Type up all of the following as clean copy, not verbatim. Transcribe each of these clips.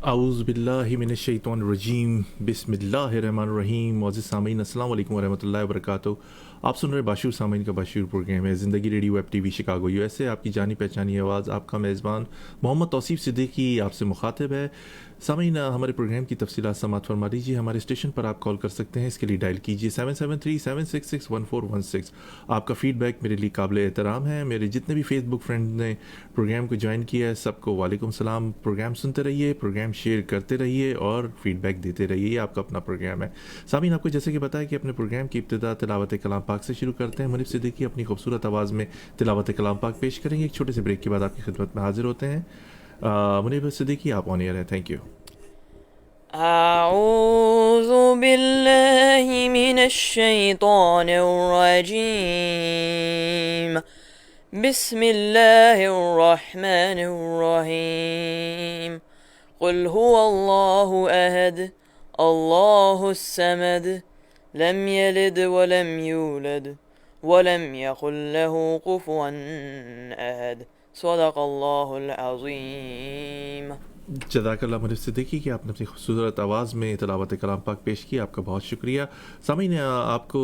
आऊज़ु बिल्लाहि मिनश्शैतानिर्रजीम बिस्मिल्लाहिर्रहमानिर्रहीम। मुअज़्ज़िज़ सामीन अस्सलाम वालेकुम वरहमतुल्लाहि वबरकातुहू। आप सुन रहे बाशूर सामीन का बाशूर प्रोग्राम है ज़िंदगी radio web TV Chicago USA. आपकी जानी पहचानी आवाज़, आपका मेज़बान मोहम्मद तौसीफ़ सिद्दीकी आपसे मुखातिब है। सामीन, हमारे प्रोग्राम की तफसीलात समाअत फरमा लीजिए। हमारे स्टेशन पर आप कॉल कर सकते हैं, इसके लिए डायल कीजिए 773-766-1416। आपका फ़ीडबैक मेरे लिए काबिल एहतराम है। मेरे जितने भी फेसबुक फ्रेंड ने प्रोग्राम को ज्वाइन किया है सबको वालेकुम सलाम। प्रोग्राम सुनते रहिए, प्रोग्राम शेयर करते रहिए और फ़ीडबैक देते रहिए। ये आपका अपना प्रोग्राम है। सामीन, आपको जैसे कि पता है कि अपने प्रोग्राम की इब्तिदा तिलावत कलाम पाक से शुरू करते हैं। मुनीब सिद्दीकी अपनी खूबसूरत आवाज़ में तिलावत कलाम पाक पेश करेंगे। एक छोटे से ब्रेक के बाद आपकी खिदमत में हाजिर होते हैं। मुनीब सिद्दीकी, आप ऑन एयर हैं। Thank you. أعوذ بالله من الشيطان الرجيم بسم الله الرحمن الرحيم قل هو الله أحد الله الصمد لم يلد ولم يولد ولم يكن له كفوا أحد صدق الله العظيم۔ जज़ाकल्लाह मुनीब सिद्दीकी कि आपने अपनी खूबसूरत आवाज़ में तिलावत कलाम पाक पेश की, आपका बहुत शुक्रिया। सामीन, आपको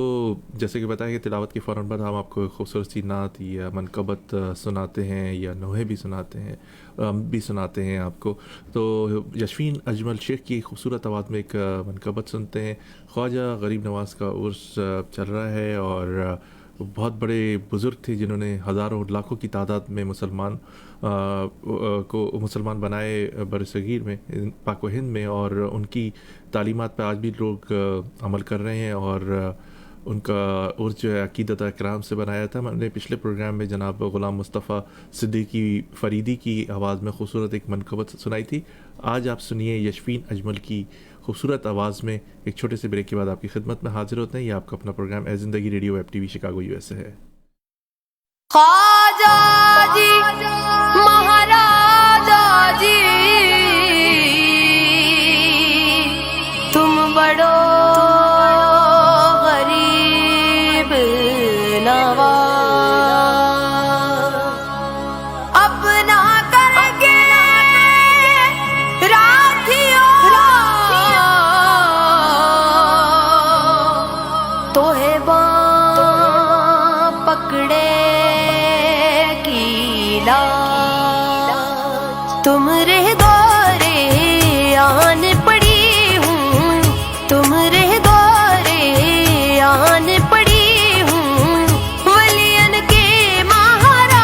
जैसे कि बताया कि तिलावत के फ़ौरन बाद हम आपको खूबसूरत सी नात या मनकबत सुनाते हैं या नोहे भी सुनाते हैं आपको। तो यशफीन अजमल शेख की खूबसूरत आवाज़ में एक मनकबत सुनते हैं। ख्वाजा गरीब नवाज़ का उर्स चल रहा है और बहुत बड़े बुज़ुर्ग थे जिन्होंने हज़ारों लाखों की तादाद में मुसलमान बनाए बरसगीर में, पाक व हिंद में, और उनकी तालीमात पर आज भी लोग अमल कर रहे हैं। और उनका उर्स जो है अक़ीदत इकराम से बनाया था। मैंने पिछले प्रोग्राम में जनाब ग़ुलाम मुस्तफ़ा सिद्दीकी फ़रीदी की आवाज़ में खूबसूरत एक मनकबत सुनाई थी। आज आप सुनिए यशफीन अजमल की खूबसूरत आवाज़ में। एक छोटे से ब्रेक के बाद आपकी खिदमत में हाजिर होते हैं। ये आपका अपना प्रोग्राम ए ज़िंदगी radio web TV Chicago USA है। ख्वाजा जी महाराजा जी तुम बड़ो गरीब नवाज अपना करके राखियो तो है पकड़े तुम रह दौरे आन पड़ी हूँ, तुम रह दौरे आन पड़ी हूँ, वलियन के महाराज,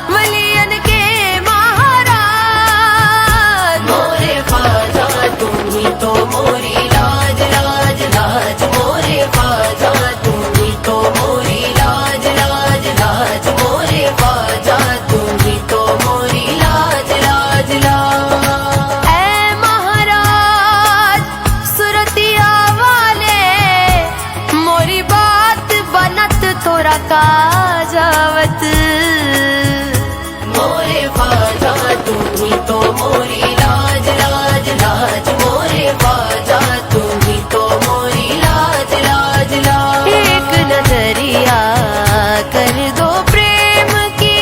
वलियन के महाराज। मोरे ख्वाजा तुम ही तो मोरी लाज लाज लाज, मोरे ख्वाजा तुम ही तो मोरी लाज लाज लाज, मोरे ख्वाजा तुम ही तो मोरी लाज लाज लाज। ऐ महाराज सुरतिया वाले मोरी बात बनत तोरा काजावत, मोरे ख्वाजा तुम ही तो मोरी लाज लाज लाज, मोरे ख्वाजा तुम ही तो मोरी लाज लाज लाज। एक नजरिया कर दो प्रेम की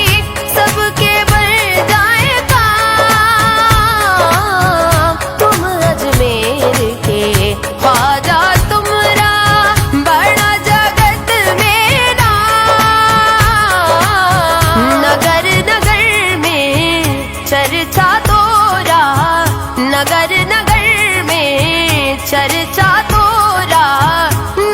सबके बढ़ जाए काम, तुम अजमेर के ख्वाजा तुमरा बड़ा जगत में नाम, नगर नगर में चर्चा तोरा, नगर नगर में चर्चा तोरा,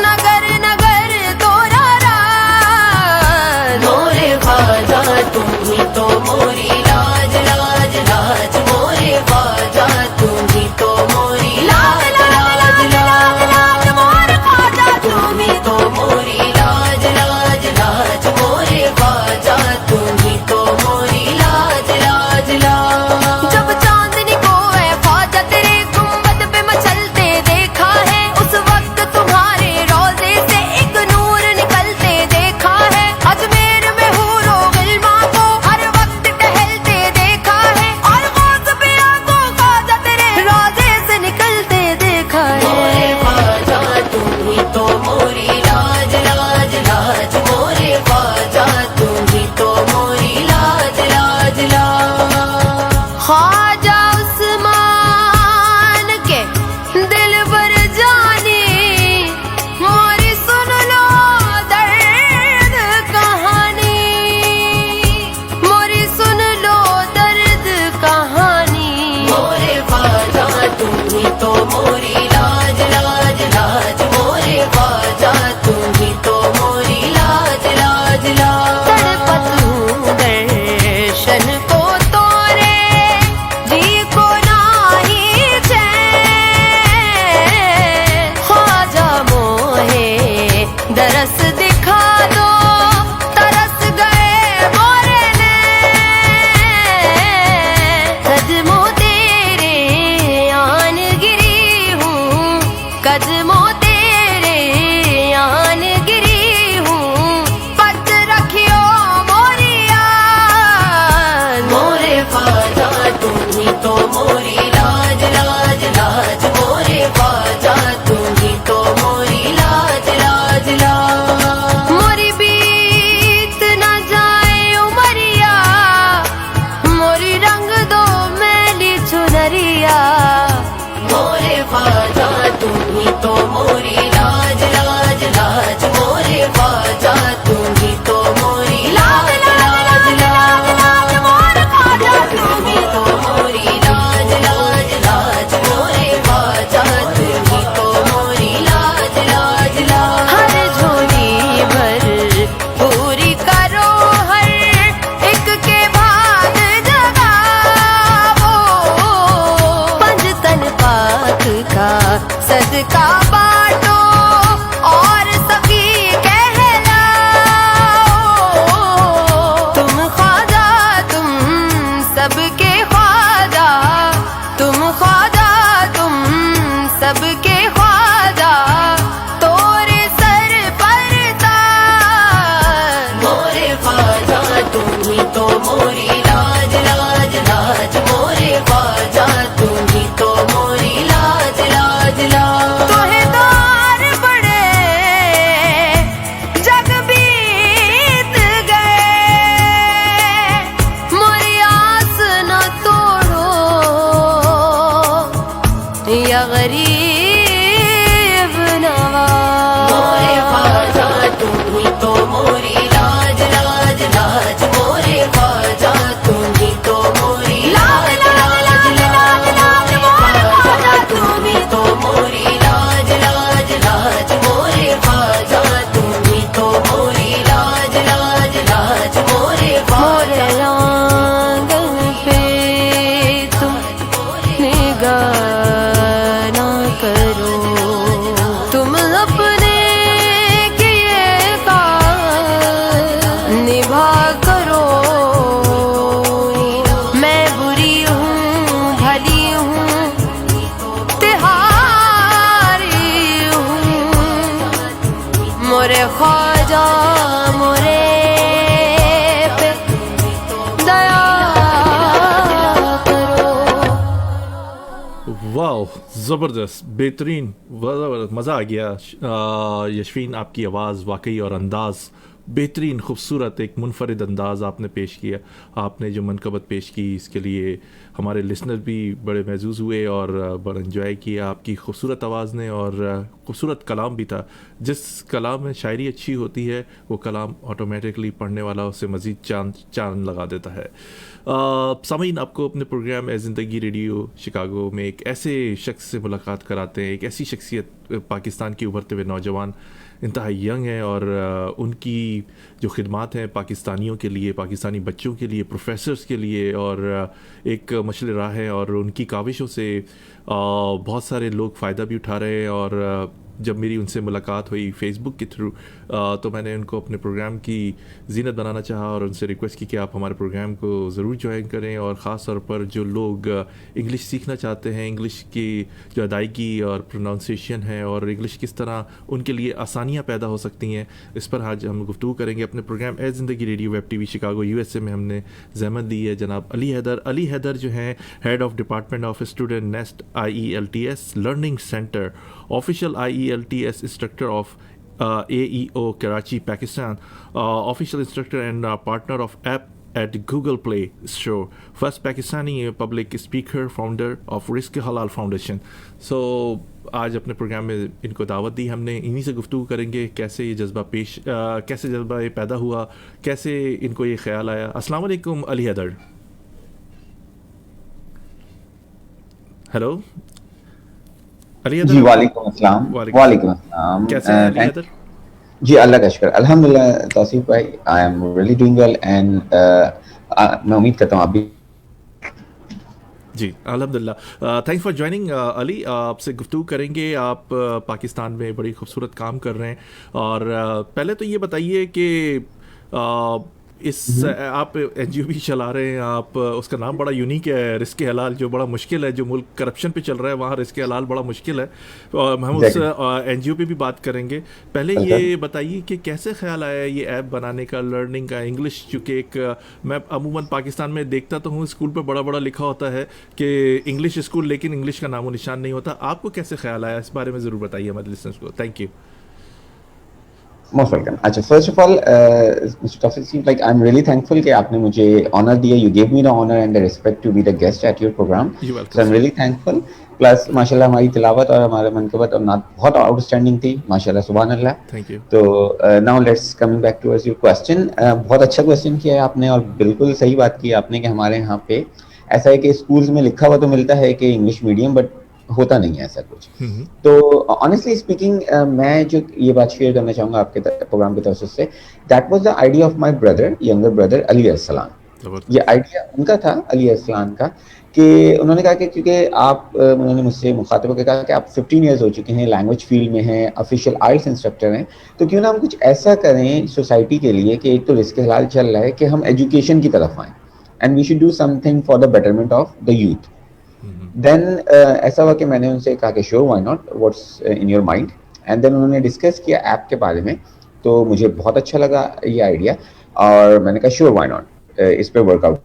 नगर नगर तोरा राज। मोरे ख्वाजा तुम ही तो मोरी लाज लाज लाज, मोरे ख्वाजा तुम ही तो मोरी लाज लाज लाज, मोरे ख्वाजा तुम ही तो मोरी लाज लाज लाज, मोरे ख्वाजा तुम ही तो मोरी लाज लाज लाज। जब चांदनी को है ख्वाजा तेरे गुंबद पे मचलते देखा ख्वाजा तुम ही तो मोरी लाज लाज लाज मोरे ख्वाजा तुम ही तो मोरी लाज लाज लाज तड़पत हूँ दर्शन को तोरे जी को नाही चैन ख्वाजा मोहे दरस दिखा दो तरस गए मोरे नैन कदमों तेरे आन गिरी हूँ कदमों तेरे आन गिरी हूँ पत रखियो मोरी याद मोरे ख्वाजा तुम ही तो मोरी लाज लाज लाज मोरे ख्वाजा तुम ही तो मोरी लाज लाज लाज मोरी बीत न जाए उमरिया मोरी रंग दो मैली चुनरिया मोरे ख्वाजा तुम ही तो मोरी लाज लाज लाज मोरे ख्वाजा तुम ही तो मोरी लाज लाज लाज लाज मोरे ख्वाजा तुम ही तो मोरी लाज लाज लाज मोरे ख्वाजा तुम ही तो मोरी लाज लाज लाज हर झोली भर पूरी करो हर एक के भाग जगाओ पंजतन पाक का सदका बांटो और सभी कहलाओ तुम ख्वाजा तुम सबके ख्वाजा तुम ख्वाजा तुम सबके ख्वाजा तोरे सर पर ताज मोरे ख्वाजा तुम ही तो मोरी लाज लाज लाज मोरे ख्वाजा तुम ही तो मोरी लाज लाज लाज तोहे द्वार बड़े जग बीत गए मोरी आस न तोड़ो या गरीब नवाज मोरे ख्वाजा तुम ही तो मोरी लाज लाज लाज मोरे ख्वाजा तुम ही तो मोरी लाज लाज लाज लाज मोरे ख्वाजा तुम ही तो मोरी लाज लाज लाज मोरे ख्वाजा तुम ही तो मोरी लाज लाज लाज मोरे ख्वाजा आंगन पे तुम निगाह ना करो तुम अपने किए काम निभा करो मैं बुरी हूँ भली हूँ तिहारी हूँ मोरे ख्वाजा मोरे पे दया करो वाह ज़बरदस्त बेहतरीन मज़ा आ गया यशवीन आपकी आवाज़ वाकई और अंदाज़ बेहतरीन खूबसूरत एक मुनफरिद अंदाज़ आपने पेश किया आपने जो मनकबत पेश की इसके लिए हमारे लिसनर भी बड़े महजूज़ हुए और बड़ा इन्जॉय किया आपकी खूबसूरत आवाज़ ने और खूबसूरत कलाम भी था जिस कलाम में शायरी अच्छी होती है वो कलाम ऑटोमेटिकली पढ़ने वाला उसे मज़ीद चांद लगा देता है सामीन आपको अपने प्रोग्राम ए ज़िंदगी रेडियो शिकागो में एक ऐसे शख्स से मुलाकात कराते हैं एक ऐसी शख्सियत पाकिस्तान के उभरते हुए नौजवान इंतहाई यंग है और उनकी जो खिदमात हैं पाकिस्तानियों के लिए पाकिस्तानी बच्चों के लिए प्रोफेसर्स के लिए और एक मशल राह है और उनकी काविशों से बहुत सारे लोग फ़ायदा भी उठा रहे हैं और जब मेरी उनसे मुलाकात हुई फेसबुक के थ्रू तो मैंने उनको अपने प्रोग्राम की जीनत बनाना चाहा और उनसे रिक्वेस्ट की कि आप हमारे प्रोग्राम को ज़रूर ज्वाइन करें और ख़ास तौर पर जो लोग इंग्लिश सीखना चाहते हैं इंग्लिश की जो अदायगी और प्रोनाउंसिएशन है और इंग्लिश किस तरह उनके लिए आसानियाँ पैदा हो सकती हैं इस पर आज हम गुफ्तगू करेंगे अपने प्रोग्राम ए ज़िंदगी radio web TV Chicago USA में हमने ज़हमत दी है जनाब अली हैदर जो हैं head of department of student nest IELTS learning centre official IELTS instructor of AEO Karachi, Pakistan, official instructor and partner of app at Google Play Store, first Pakistani public speaker, founder of Risk Halal Foundation. So आज अपने programme में इनको दावत दी हमने इन्हीं से गुफ्तगू करेंगे कैसे ये जज्बा कैसे जज्बा ये पैदा हुआ कैसे इनको ये ख्याल आया। अस्सलाम वालेकुम अली हैदर। हेलो अली जी अदर आप वालेकुम अस्सलाम। वालेकुम वालेकुम सलाम। अस्सलाम। कैसे हैं अली थैंक अदर? जी अल्लाह का शुक्र, अल्हम्दुलिल्लाह। तौसीफ भाई, आई am really doing well and मैं उम्मीद करता हूँ आप भी। जी अल्हम्दुलिल्लाह। Thanks for joining Ali. आपसे गुफ्तगू करेंगे। आप पाकिस्तान में बड़ी खूबसूरत काम कर रहे हैं और पहले तो ये बताइए कि uh, आप एनजीओ भी चला रहे हैं। आप उसका नाम बड़ा यूनिक है, रिस्क हलाल, जो बड़ा मुश्किल है। जो मुल्क करप्शन पे चल रहा है वहाँ रिस्क हलाल बड़ा मुश्किल है। और हम उस एग्जैक्टली। एनजीओ पे भी बात करेंगे। पहले ये वेलकम। बताइए कि कैसे ख्याल आया ये ऐप बनाने का, लर्निंग का, इंग्लिश, चूँकि एक मैं अमूमन पाकिस्तान में देखता तो हूँ स्कूल पर बड़ा बड़ा लिखा होता है कि इंग्लिश स्कूल, लेकिन इंग्लिश का नामो निशान नहीं होता। आपको कैसे ख्याल आया, इस बारे में ज़रूर बताइए हमारे लिसनर्स को। Thank you. Most welcome. अच्छा, first of all mister Taufeeq Singh, like I am really thankful कि आपने मुझे ऑनर दिया। You give me the honour and the respect to be the guest at your programme, you so welcome I am sir. Really thankful. Plus माशाल्लाह हमारी तिलावत और हमारे मनकबत और नात बहुत आउटस्टैंडिंग थी, माशाल्लाह, सुभान अल्लाह। Thank you. तो now let's coming back towards your question. बहुत अच्छा क्वेश्चन किया है आपने और बिल्कुल सही बात की आपने कि हमारे यहाँ पे ऐसा है कि स्कूल्स में लिखा हुआ तो मिलता है कि इंग्लिश मीडियम, बट होता नहीं है ऐसा कुछ। तो ऑनेस्टली स्पीकिंग, मैं जो ये बात शेयर करना चाहूँगा आपके प्रोग्राम की तरफ से, that was the idea of my brother, younger brother Ali Arsalan. ये ज़बरदस्त। आइडिया उनका था, अली अरसलान का, कि उन्होंने कहा कि क्योंकि आप उन्होंने मुझसे मुखातिब होकर कहा कि आप 15 ईयर्स हो चुके हैं, लैंग्वेज फील्ड में हैं, ऑफिशियल आइल्स इंस्ट्रक्टर हैं, तो क्यों ना हम कुछ ऐसा करें सोसाइटी के लिए कि एक तो रिस्क हलाल चल रहा है कि हम एजुकेशन की तरफ आएँ and we should do something for the betterment of the youth. Then ऐसा हुआ कि मैंने उनसे कहा कि sure, why not, what's in your mind. And then उन्होंने डिस्कस किया ऐप के बारे में, तो मुझे बहुत अच्छा लगा ये आइडिया और मैंने कहा श्योर, व्हाई नॉट, इस पे वर्कआउट।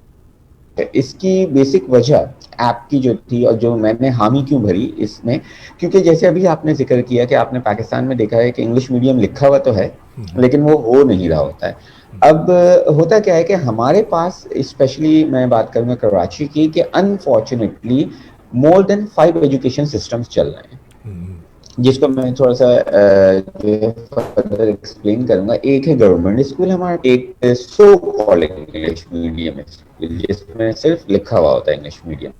इसकी बेसिक वजह ऐप की जो थी और जो मैंने हामी क्यों भरी इसमें, क्योंकि जैसे अभी आपने जिक्र किया कि आपने पाकिस्तान में देखा है कि इंग्लिश मीडियम लिखा हुआ तो है लेकिन वो हो नहीं रहा होता है। अब होता क्या है कि हमारे पास, स्पेशली मैं बात करूंगा कराची की, कि unfortunately more than 5 education systems चल रहे हैं, जिसको मैं थोड़ा सा जो है फर्दर एक्सप्लेन करूंगा। एक है गवर्नमेंट स्कूल हमारा, एक so called English medium school जिसमें सिर्फ लिखा हुआ होता है English medium.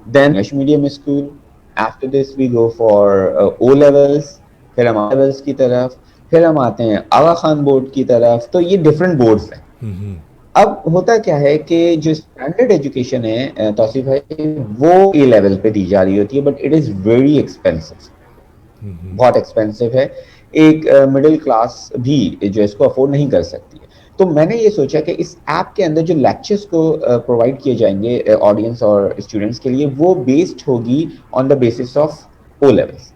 Then English medium school, after this we go for O levels, फिर हम लेवल्स की तरफ, फिर हम आते हैं आगा खान बोर्ड की तरफ। तो ये डिफरेंट बोर्ड्स हैं। अब होता क्या है कि जो स्टैंडर्ड एजुकेशन है तौसीफ भाई, वो ए लेवल पे दी जा रही होती है, but it is very expensive, बहुत एक्सपेंसिव है। एक मिडिल क्लास भी जो इसको अफोर्ड नहीं कर सकती है। तो मैंने ये सोचा कि इस ऐप के अंदर जो लेक्चर्स को प्रोवाइड किए जाएंगे ऑडियंस और स्टूडेंट्स के लिए, वो बेस्ड होगी on the basis of O levels.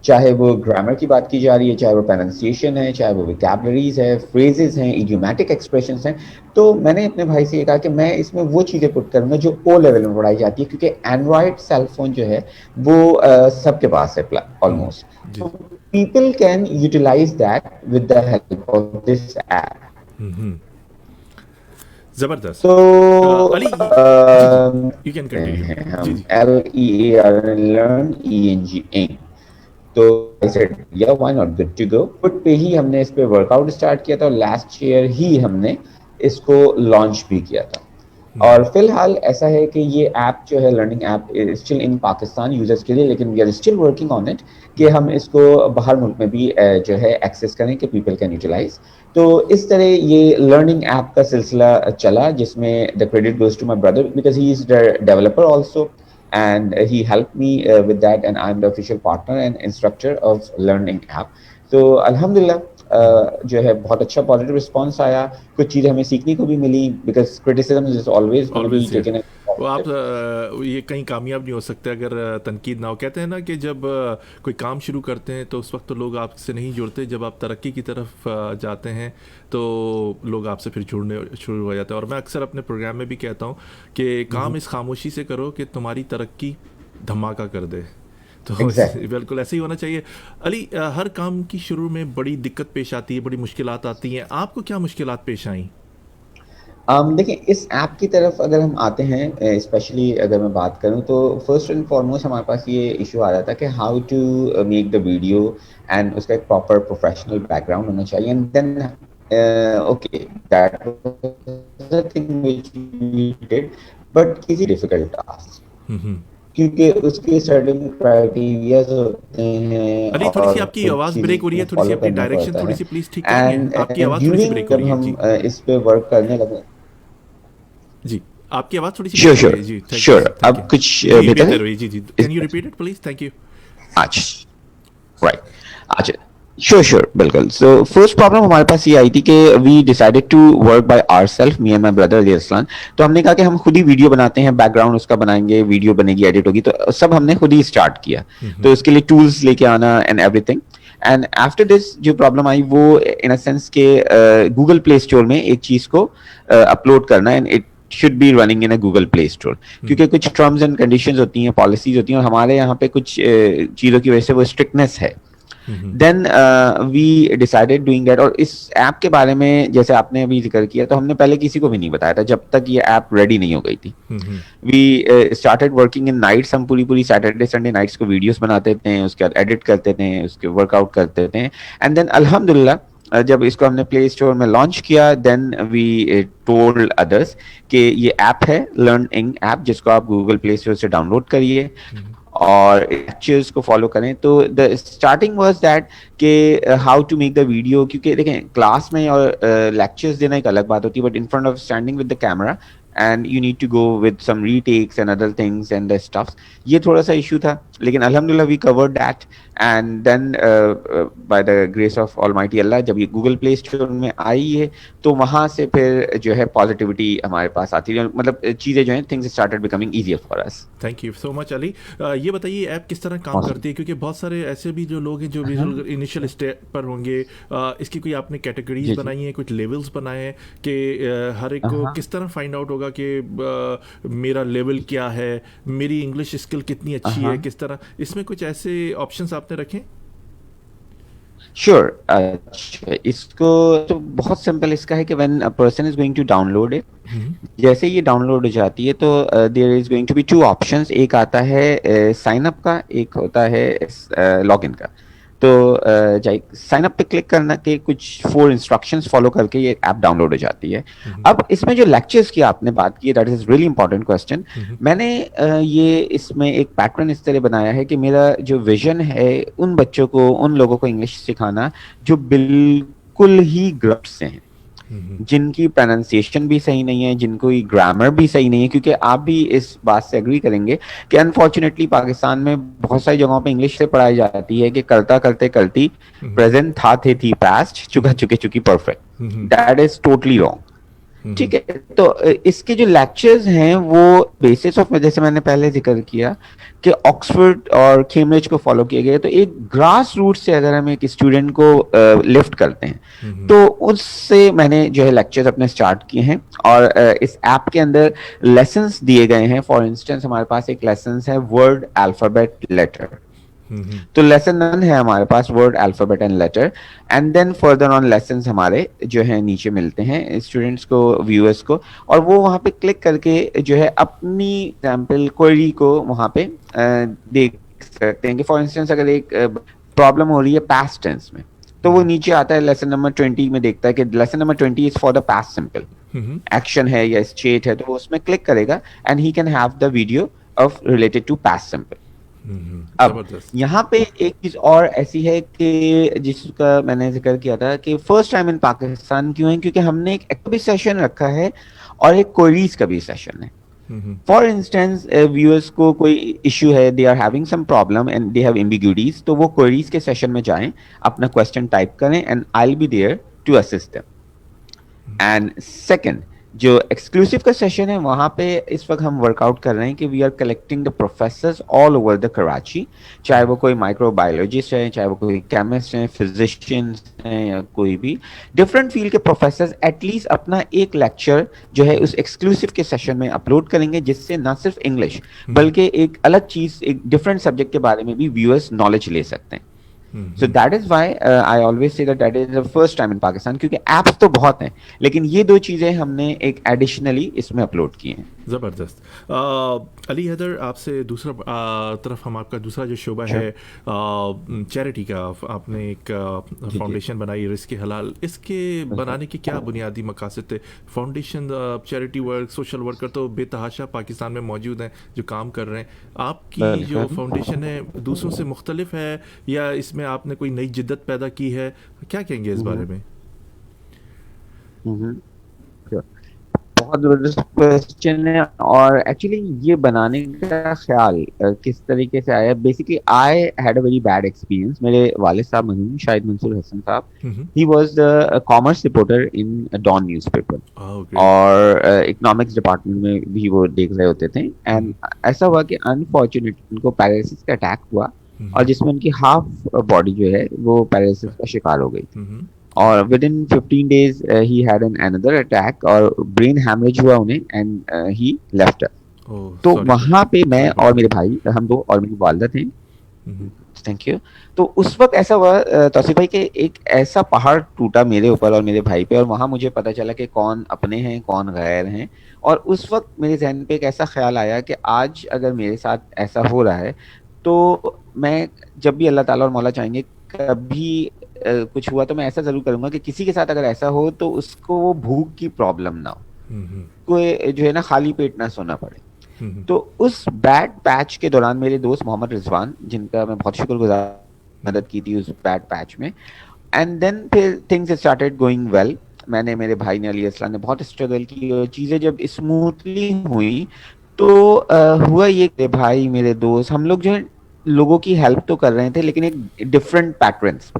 चाहे वो ग्रामर की बात की जा रही है, चाहे वो प्रोनाउंसिएशन है, चाहे वो वोकैबुलरीज है, फ्रेजेस हैं, इडियोमैटिक एक्सप्रेशंस हैं। तो मैंने अपने भाई से ये कहा कि मैं इसमें वो चीज़ें पुट करूँगा जो ओ लेवल में पढ़ाई जाती है, क्योंकि एंड्रॉयड सेल फोन जो है वो सबके पास है ऑलमोस्ट। जी। तो people can utilize that with the help of this app. ज़बरदस्त। तो अली जी जी, यू कैन कंटिन्यू। हैं जी हम जी। LEAR, लर्न, ENG, एंग। तो I said yeah why not, good to go. फुट पे ही हमने इस पे वर्कआउट स्टार्ट किया था और लास्ट ईयर ही हमने इसको लॉन्च भी किया था। और फिलहाल ऐसा है कि ये ऐप जो है, learning app, still in Pakistan users के लिए, लेकिन we are still working on it कि हम इसको बाहर मुल्क में भी जो है एक्सेस करें कि पीपल कैन यूटिलाइज। तो इस तरह ये लर्निंग ऐप का सिलसिला चला, जिसमें the credit goes to my brother because he is the developer also and he helped me with that, and I'm the official partner and instructor of learning app. तो अल्हम्दुलिल्लाह जो है बहुत अच्छा पॉजिटिव रिस्पांस आया, कुछ चीज़ें हमें सीखने को भी मिली, because criticism is always gonna be always taken. वो आप ये कहीं कामयाब नहीं हो सकते अगर तनकीद ना हो। कहते हैं ना कि जब कोई काम शुरू करते हैं तो उस वक्त तो लोग आपसे नहीं जुड़ते, जब आप तरक्की की तरफ जाते हैं तो लोग आपसे फिर जुड़ने शुरू हो जाते हैं। और मैं अक्सर अपने प्रोग्राम में भी कहता हूँ कि काम इस खामोशी से करो कि तुम्हारी तरक्की धमाका कर दे। तो Exactly. बिल्कुल ऐसे ही होना चाहिए। अली, हर काम की शुरू में बड़ी दिक्कत पेश आती है, बड़ी मुश्किलात आती हैं। आपको क्या मुश्किलात पेश आई? देखिए, इस ऐप की तरफ अगर हम आते हैं, स्पेशली अगर मैं बात करूं, तो फर्स्ट एंड फॉरमोस्ट हमारे पास ये इशू आ रहा था कि how to make the video, and उसका एक प्रॉपर प्रोफेशनल बैकग्राउंड होना चाहिए। And then okay, that was the thing which we did, but is difficult task. کیونکہ اس کے سرٹن کرائٹیریاز ہوتے ہیں علی تھوڑی اور سی آپ کی کچھ آواز چیزیں بریک ہو رہی ہے، تھوڑی سی فالو اپنی کرنا ڈائریکشن پڑتا تھوڑی ہے. سی پلیز ٹھیک کریں گے، اینڈ آپ کی آواز تھوڑی سی ڈیورنگ بریک ہو جب رہی ہے. ہم جی اس پہ ورک کرنے لگے. جی آپ کی آواز تھوڑی سی شیور بریک ہو رہی ہے. جی sure thank you sure thank اب یو. کچھ جی بہتر ہے. بہتر ہوئی. جی جی can you repeat it please. Thank you. اچھا رائٹ. اچھا شیور شیور بالکل. سو فرسٹ پرابلم ہمارے پاس یہ آئی تھی کہ we decided to work by ourself me and my brother Ali Arsalan. تو ہم نے کہا کہ ہم خود ہی ویڈیو بناتے ہیں, بیک گراؤنڈ اس کا بنائیں گے, ویڈیو بنے گی, ایڈٹ ہوگی, تو سب ہم نے خود ہی اسٹارٹ کیا. تو اس کے لیے ٹولس لے کے آنا and every thing. And after this جو پرابلم آئی وہ ان اے سینس کہ گوگل پلے اسٹور میں ایک چیز کو اپلوڈ کرنا and it should be running in a Google Play Store. کیونکہ کچھ ٹرمز اینڈ کنڈیشنز ہوتی ہیں, پالیسیز ہوتی ہیں, اور ہمارے یہاں پہ کچھ چیزوں کی وجہ سے وہ اسٹرکٹنیس ہے. دین وی ڈیسائیڈیڈ ڈوئنگ دیٹ. اور اس ایپ کے بارے میں جیسے آپ نے ابھی ذکر کیا, تو ہم نے پہلے کسی کو بھی نہیں بتایا تھا جب تک یہ ایپ ریڈی نہیں ہو گئی تھی. We started working in nights. ہم پوری سیٹرڈے سنڈے نائٹس کو ویڈیوز بناتے تھے, اس کے بعد ایڈٹ کرتے تھے, اس کے ورک آؤٹ کرتے تھے. اینڈ دین الحمد للہ جب اس کو ہم نے پلے اسٹور میں لانچ کیا, دین وی ٹولڈ ادرس کہ یہ ایپ ہے لرن انگ ایپ, جس کو آپ گوگل پلے اسٹور سے ڈاؤن لوڈ کریے اور لیکچرز کو فالو کریں. تو دا اسٹارٹنگ واز دیٹ کہ how to make the video. کیونکہ دیکھیں کلاس میں اور لیکچرز دینا ایک الگ بات ہوتی ہے, but in front of standing with the camera and you need to go with some retakes and other things and the stuffs. یہ تھوڑا سا ایشو تھا, لیکن الحمد للہ we covered that. And then by the grace of almighty اللہ, جب یہ گوگل پلے اسٹور میں آئی ہے تو وہاں سے پھر جو ہے پازیٹیوٹی ہمارے پاس آتی ہے, مطلب چیزیں جو ہیں things started becoming easier for us. Thank you so much Ali. یہ بتائیے ایپ کس طرح کام کرتی ہے, کیونکہ بہت سارے ایسے بھی جو لوگ ہیں جو انیشیل اسٹیپ پر ہوں گے, اس کی کوئی آپ نے کیٹیگریز بنائی ہیں, کچھ لیولز بنائے ہیں کہ ہر ایک کو کس طرح فائنڈ آؤٹ ہوگا کہ میرا لیول کیا ہے, میری انگلش اسکل کتنی اچھی ہے, کس طرح, اس میں کچھ ایسے آپشنس آپ نے رکھے؟ شیور. اچھا اس کو تو بہت سمپل اس کا ہے کہ when a person is going to download it, جیسے یہ ڈاؤن لوڈ ہو جاتی ہے تو there is going to be two options. ایک آتا ہے سائن اپ کا, ایک ہوتا ہے لاگ ان کا. تو سائن اپ پہ کلک کرنا کے کچھ 4 انسٹرکشنز فالو کر کے یہ ایپ ڈاؤن لوڈ ہو جاتی ہے. اب اس میں جو لیکچرز کی آپ نے بات کی, that is really important question. میں نے یہ اس میں ایک پیٹرن اس طرح بنایا ہے کہ میرا جو ویژن ہے ان بچوں کو, ان لوگوں کو انگلش سکھانا جو بالکل ہی گرفٹ سے ہیں, جن کی پروننسیشن بھی صحیح نہیں ہے, جن کو گرامر بھی صحیح نہیں ہے. کیونکہ آپ بھی اس بات سے اگری کریں گے کہ انفارچونیٹلی پاکستان میں بہت ساری جگہوں پہ انگلش سے پڑھائی جاتی ہے کہ کرتا کرتے کرتی پریزنٹ تھا تھے تھی پاسٹ چکا چکے چکی perfect. That is totally wrong. ٹھیک ہے, تو اس کے جو لیکچرز ہیں وہ بیسس آف, جیسے میں نے پہلے ذکر کیا کہ آکسفورڈ اور کیمبرج کو فالو کیے گئے. تو ایک گراس روٹ سے اگر ہم ایک اسٹوڈنٹ کو لفٹ کرتے ہیں تو اس سے میں نے جو ہے لیکچرز اپنے اسٹارٹ کیے ہیں. اور اس ایپ کے اندر لیسنس دیے گئے ہیں. فار انسٹنس ہمارے پاس ایک لیسنس ہے ورڈ الفابیٹ لیٹر. تو لیسن 1 ہے ہمارے پاس word alphabet and letter. And then further on lessons ہمارے جو ہے نیچے ملتے ہیں اسٹوڈنٹس کو, ویورس کو, اور وہ وہاں پہ کلک کر کے جو ہے اپنی ایگزامپل کوئری کو وہاں پہ دیکھ سکتے ہیں. کہ فار انسٹنس اگر ایک پرابلم ہو رہی ہے پاسٹ ٹینس میں, تو وہ نیچے آتا ہے لیسن نمبر 20 میں دیکھتا ہے کہ lesson number 20 is for the past simple action ہے یا اسٹیٹ ہے, تو وہ اس میں کلک کرے گا and he can have the video of related to past simple. اب یہاں پہ ایک چیز اور ایسی ہے کہ جس کا میں نے ذکر کیا تھا کہ فرسٹ ٹائم ان پاکستان کیوں ہے, کیونکہ ہم نے ایک بھی سیشن رکھا ہے اور ایک کوئریز کا بھی سیشن ہے. فار انسٹنس ویورس کو کوئی ایشو ہے, they are having some problem and they have ambiguities, تو وہ کوئریز کے سیشن میں جائیں, اپنا کوسچن ٹائپ کریں and I will be there to assist them. And second جو ایکسکلوسیو کا سیشن ہے وہاں پہ اس وقت ہم ورک آؤٹ کر رہے ہیں کہ we are collecting the professors all over the Karachi, چاہے وہ کوئی مائکرو بایولوجسٹ ہے, چاہے وہ کوئی کیمسٹ ہیں, فزیشینس ہیں, یا کوئی بھی ڈفرنٹ فیلڈ کے پروفیسرز ایٹ لیسٹ اپنا ایک لیکچر جو ہے اس ایکسکلوسیو کے سیشن میں اپلوڈ کریں گے, جس سے نہ صرف انگلش بلکہ ایک الگ چیز, ایک ڈفرنٹ سبجیکٹ کے بارے میں بھی ویورس نالج لے سکتے ہیں. So that is why I always say that is the first time in Pakistan, کیونکہ ایپس تو بہت ہیں لیکن یہ 2 چیزیں ہم نے ایک ایڈیشنلی اس میں اپلوڈ کی ہیں. ज़बरदस्त। अली हैदर, आपसे दूसरा तरफ हम आपका दूसरा जो शोबा है चैरिटी का, आपने एक जी जी फाउंडेशन बनाई रिस्क हलाल, इसके बिल्कुल बनाने के क्या बुनियादी मकासद थे? Foundation charity work, social worker तो बेतहाशा पाकिस्तान में मौजूद हैं जो काम कर रहे हैं, आपकी जो बिल्कुल फाउंडेशन है दूसरों से मुख्तलिफ है या इसमें आपने कोई नई जिद्दत पैदा की है? क्या कहेंगे इस बारे हम्म, में? हम्म, sure. बहुत ज़बरदस्त क्वेश्चन है। और एक्चुअली ये बनाने का ख्याल किस तरीके से आया, basically I had a very bad experience. मेरे वालिद साहब मरहूम शाहिद मंसूर हसन साहब, hmm. He was the commerce reporter in Dawn newspaper, great. और इकोनॉमिक्स डिपार्टमेंट में भी वो देख रहे होते थे। एंड ऐसा हुआ कि अनफॉर्चुनेटली उनको पैरालिसिस का अटैक हुआ, और जिसमें उनकी हाफ बॉडी जो है वो पैरालिसिस का शिकार हो गई थी। और with in 15 days he had an another attack, और ब्रेन हैमरेज हुआ उन्हें, एंड ही लेफ्ट। ओह तो सॉरी सर, वहां पे मैं सॉरी टू और हियर। मेरे भाई, हम दो और मेरी वालदा थे। Thank you. तो उस वक्त ऐसा हुआ तौसीफ भाई, कि एक ऐसा पहाड़ टूटा मेरे ऊपर और मेरे भाई पे, और वहां मुझे पता चला कि कौन अपने हैं कौन गैर हैं। और उस वक्त मेरे जहन पे एक ऐसा ख्याल आया कि आज अगर मेरे साथ ऐसा हो रहा है, तो मैं, जब भी अल्लाह ताला और मौला चाहेंगे, कभी कुछ हुआ तो मैं ऐसा जरूर करूंगा कि किसी के साथ अगर ऐसा हो तो उसको वो भूख की प्रॉब्लम ना हो, कोई जो है ना खाली पेट ना सोना पड़े। तो उस बैड पैच के दौरान मेरे दोस्त मोहम्मद रिजवान, जिनका मैं बहुत शुक्रगुजार, मदद की थी उस बैड पैच में। एंड देन फिर थिंग्स स्टार्टेड गोइंग वेल। मैंने, मेरे भाई ने, अली असलान ने बहुत स्ट्रगल की, और चीज़ें जब स्मूथली हुई तो हुआ ये कि भाई, मेरे दोस्त, हम लोग जो है लोगों की हेल्प तो कर रहे थे, लेकिन एक डिफरेंट पैटर्न्स,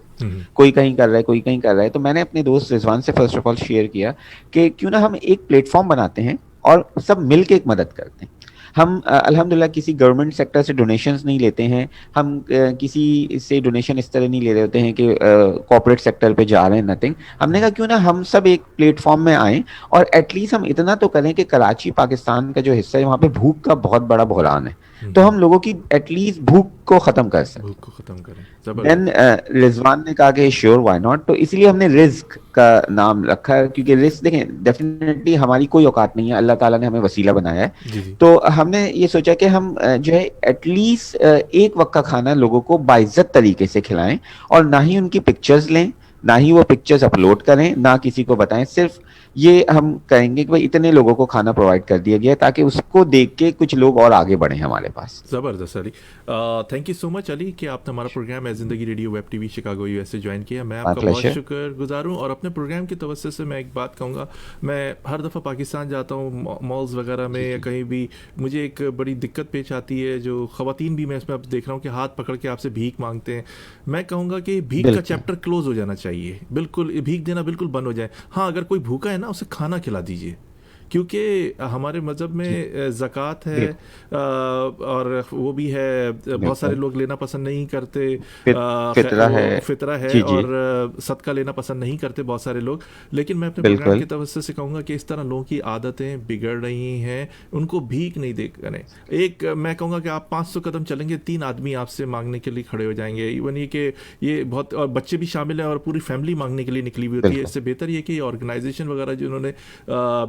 कोई कहीं कर रहा है कोई कहीं कर रहा है। तो मैंने अपने दोस्त रिजवान से फर्स्ट ऑफ ऑल शेयर किया कि क्यों ना हम एक प्लेटफॉर्म बनाते हैं और सब मिल के एक मदद करते हैं। हम अल्हम्दुलिल्लाह किसी गवर्नमेंट सेक्टर से डोनेशंस नहीं लेते हैं, हम किसी से डोनेशन इस तरह नहीं ले रहे होते हैं कि कॉर्पोरेट सेक्टर पे जा रहे हैं, नथिंग। हमने कहा क्यों ना हम सब एक प्लेटफॉर्म में आएँ, और एटलीस्ट हम इतना तो करें कि कराची पाकिस्तान का जो हिस्सा है, वहाँ पे भूख का बहुत बड़ा बहरान है, तो हम लोगों की एटलीस्ट भूख को ख़त्म कर सकें। भूख को ख़त्म करें, देन ज़बरदस्त। रिजवान ने कहा कि श्योर व्हाई नॉट, तो इसलिए हमने रिस्क का नाम रखा है, क्योंकि रिस्क, देखें, डेफिनेटली हमारी कोई औकात नहीं है, अल्लाह ताला ने हमें वसीला बनाया है। जी जी। तो हमने ये सोचा कि हम जो है एटलीस्ट एक वक्त का खाना लोगों को बाइज्जत तरीके से खिलाएं, और ना ही उनकी पिक्चर्स लें, ना ही वो पिक्चर्स अपलोड करें, ना किसी को बताएं। सिर्फ ये हम कहेंगे कि भाई इतने लोगों को खाना प्रोवाइड कर दिया गया, ताकि उसको देख के कुछ लोग और आगे बढ़े हमारे पास। ज़बरदस्त Ali, thank you so much Ali कि आपने हमारा प्रोग्राम है ज़िंदगी radio web TV Chicago USA join किया। मैं माय आपका बहुत प्लेजर। शुक्रगुजार हूँ, और अपने प्रोग्राम की तवज्जो से मैं एक बात कहूँगा, मैं हर दफ़ा पाकिस्तान जाता हूँ मॉल्स वगैरह में या कहीं भी, मुझे एक बड़ी दिक्कत पेश आती है, जो ख़वातीन भी मैं इसमें अब देख रहा हूँ कि हाथ पकड़ के आपसे भीख मांगते हैं। मैं कहूँगा कि भीख का बिल्कुल चैप्टर क्लोज हो जाना चाहिए, बिल्कुल भीख देना बिल्कुल बंद हो जाए। हाँ, अगर कोई भूखा है ना, उसे खाना खिला दीजिए, क्योंकि हमारे मज़हब जी, में ज़कात है, बिल्कुल और वो भी है, बहुत सारे बिल्कुल, लोग लेना पसंद नहीं करते, फितरा वो है। फितरा है, जी जी, और सदका लेना पसंद नहीं करते बहुत सारे लोग। लेकिन मैं अपने प्रोग्राम बिल्कुल की तवज्जो से कहूँगा कि इस तरह लोगों की आदतें बिगड़ रही हैं, उनको भीख नहीं दे करें। एक मैं कहूँगा कि आप 500 कदम चलेंगे, 3 आदमी आपसे मांगने के लिए खड़े हो जाएंगे, इवन ये कि ये बहुत, और बच्चे भी शामिल हैं, और पूरी फैमिली मांगने के लिए निकली हुई होती है। बिल्कुल इससे बेहतर ये कि ऑर्गेनाइजेशन वगैरह जिन्होंने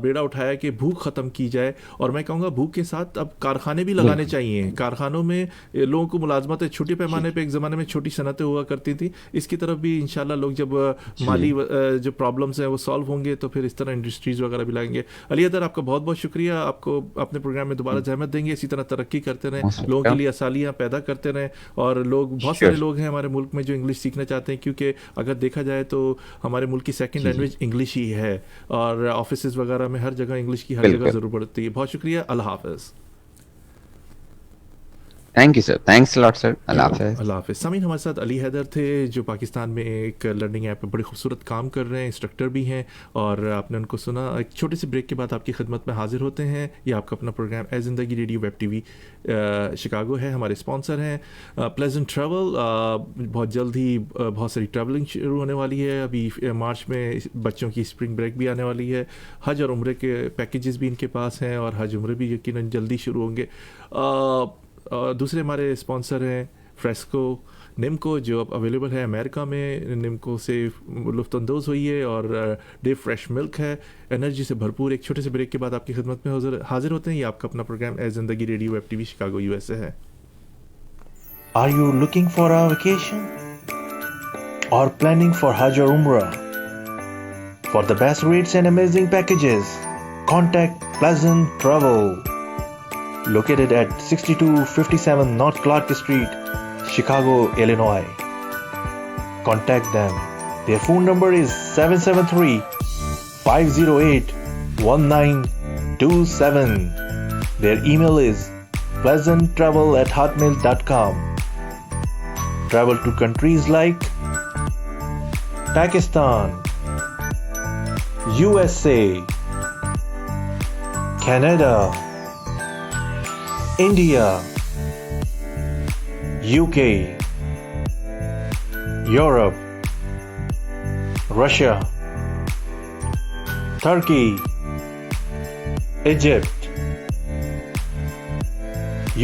बेड़ा उठाया कि भूख ख़त्म की जाए। और मैं कहूँगा भूख के साथ अब कारखाने भी लगाने बिल्कुल चाहिए, कारखानों में लोगों को मुलाजमत है, छोटे जी पैमाने पे एक ज़माने में छोटी सनतें हुआ करती थी, इसकी तरफ भी इंशाल्लाह लोग जब जी, माली जो प्रॉब्लम्स हैं वो सॉल्व होंगे, तो फिर इस तरह इंडस्ट्रीज़ वगैरह भी लाएंगे। अली अदर, आपका बहुत बहुत शुक्रिया, आपको अपने प्रोग्राम में दोबारा जहमत देंगे, इसी तरह तरक्की करते रहें, मोस्ट लोगों के वेलकम। लिए आसानियाँ पैदा करते रहें। और लोग, बहुत सारे श्योर। लोग हैं हमारे मुल्क में जो इंग्लिश सीखना चाहते हैं, क्योंकि अगर देखा जाए तो हमारे मुल्क की सेकंड जी जी, लैंग्वेज इंग्लिश ही है, और ऑफिस वगैरह में हर जगह इंग्लिश की हर जगह बिल्कुल। ज़रूरत पड़ती है। बहुत शुक्रिया, अल्लाह हाफ़िज़। Thank you sir, thanks lot sir, अल्लाह हाफिज। अल्लाह हाफ़िज़। सामीन, हमारे साथ अली हैदर थे, जो पाकिस्तान में एक लर्निंग ऐप पे बड़ी खूबसूरत काम कर रहे हैं, इंस्ट्रक्टर भी हैं, और आपने उनको सुना। एक छोटे से ब्रेक के बाद आपकी खिदमत में हाजिर होते हैं। ये आपका अपना प्रोग्राम ए ज़िंदगी रेडियो वेब टीवी शिकागो है, हमारे स्पॉन्सर हैं प्लेजेंट ट्रैवल। बहुत जल्द ही बहुत सारी ट्रैवलिंग शुरू होने वाली है। अभी मार्च में बच्चों की स्प्रिंग ब्रेक भी आने वाली है, हज और उम्रे के पैकेजेस भी इनके पास हैं, और हज उम्रे भी यकीनन जल्दी शुरू होंगे। दूसरे हमारे स्पॉन्सर हैं फ्रेस्को निम्को जो अब अवेलेबल है अमेरिका में, निम्को से लुफ्तंदोज़ हुई है, और डे फ्रेश मिल्क है, एनर्जी से भरपूर। एक छोटे से ब्रेक के बाद आपकी खिदमत में हाजिर होते हैं। ये आपका अपना प्रोग्राम ए ज़िंदगी radio web TV Chicago USA है। Are you looking for a vacation or planning for Hajj or Umrah? For the best rates and amazing packages, contact Pleasant Travel, located at 6257 North Clark Street, Chicago, Illinois. Contact them. Their phone number is 773-508-1927. Their email is pleasanttravel@hotmail.com. Travel to countries like Pakistan, USA, Canada, India, UK, Europe, Russia, Turkey, Egypt,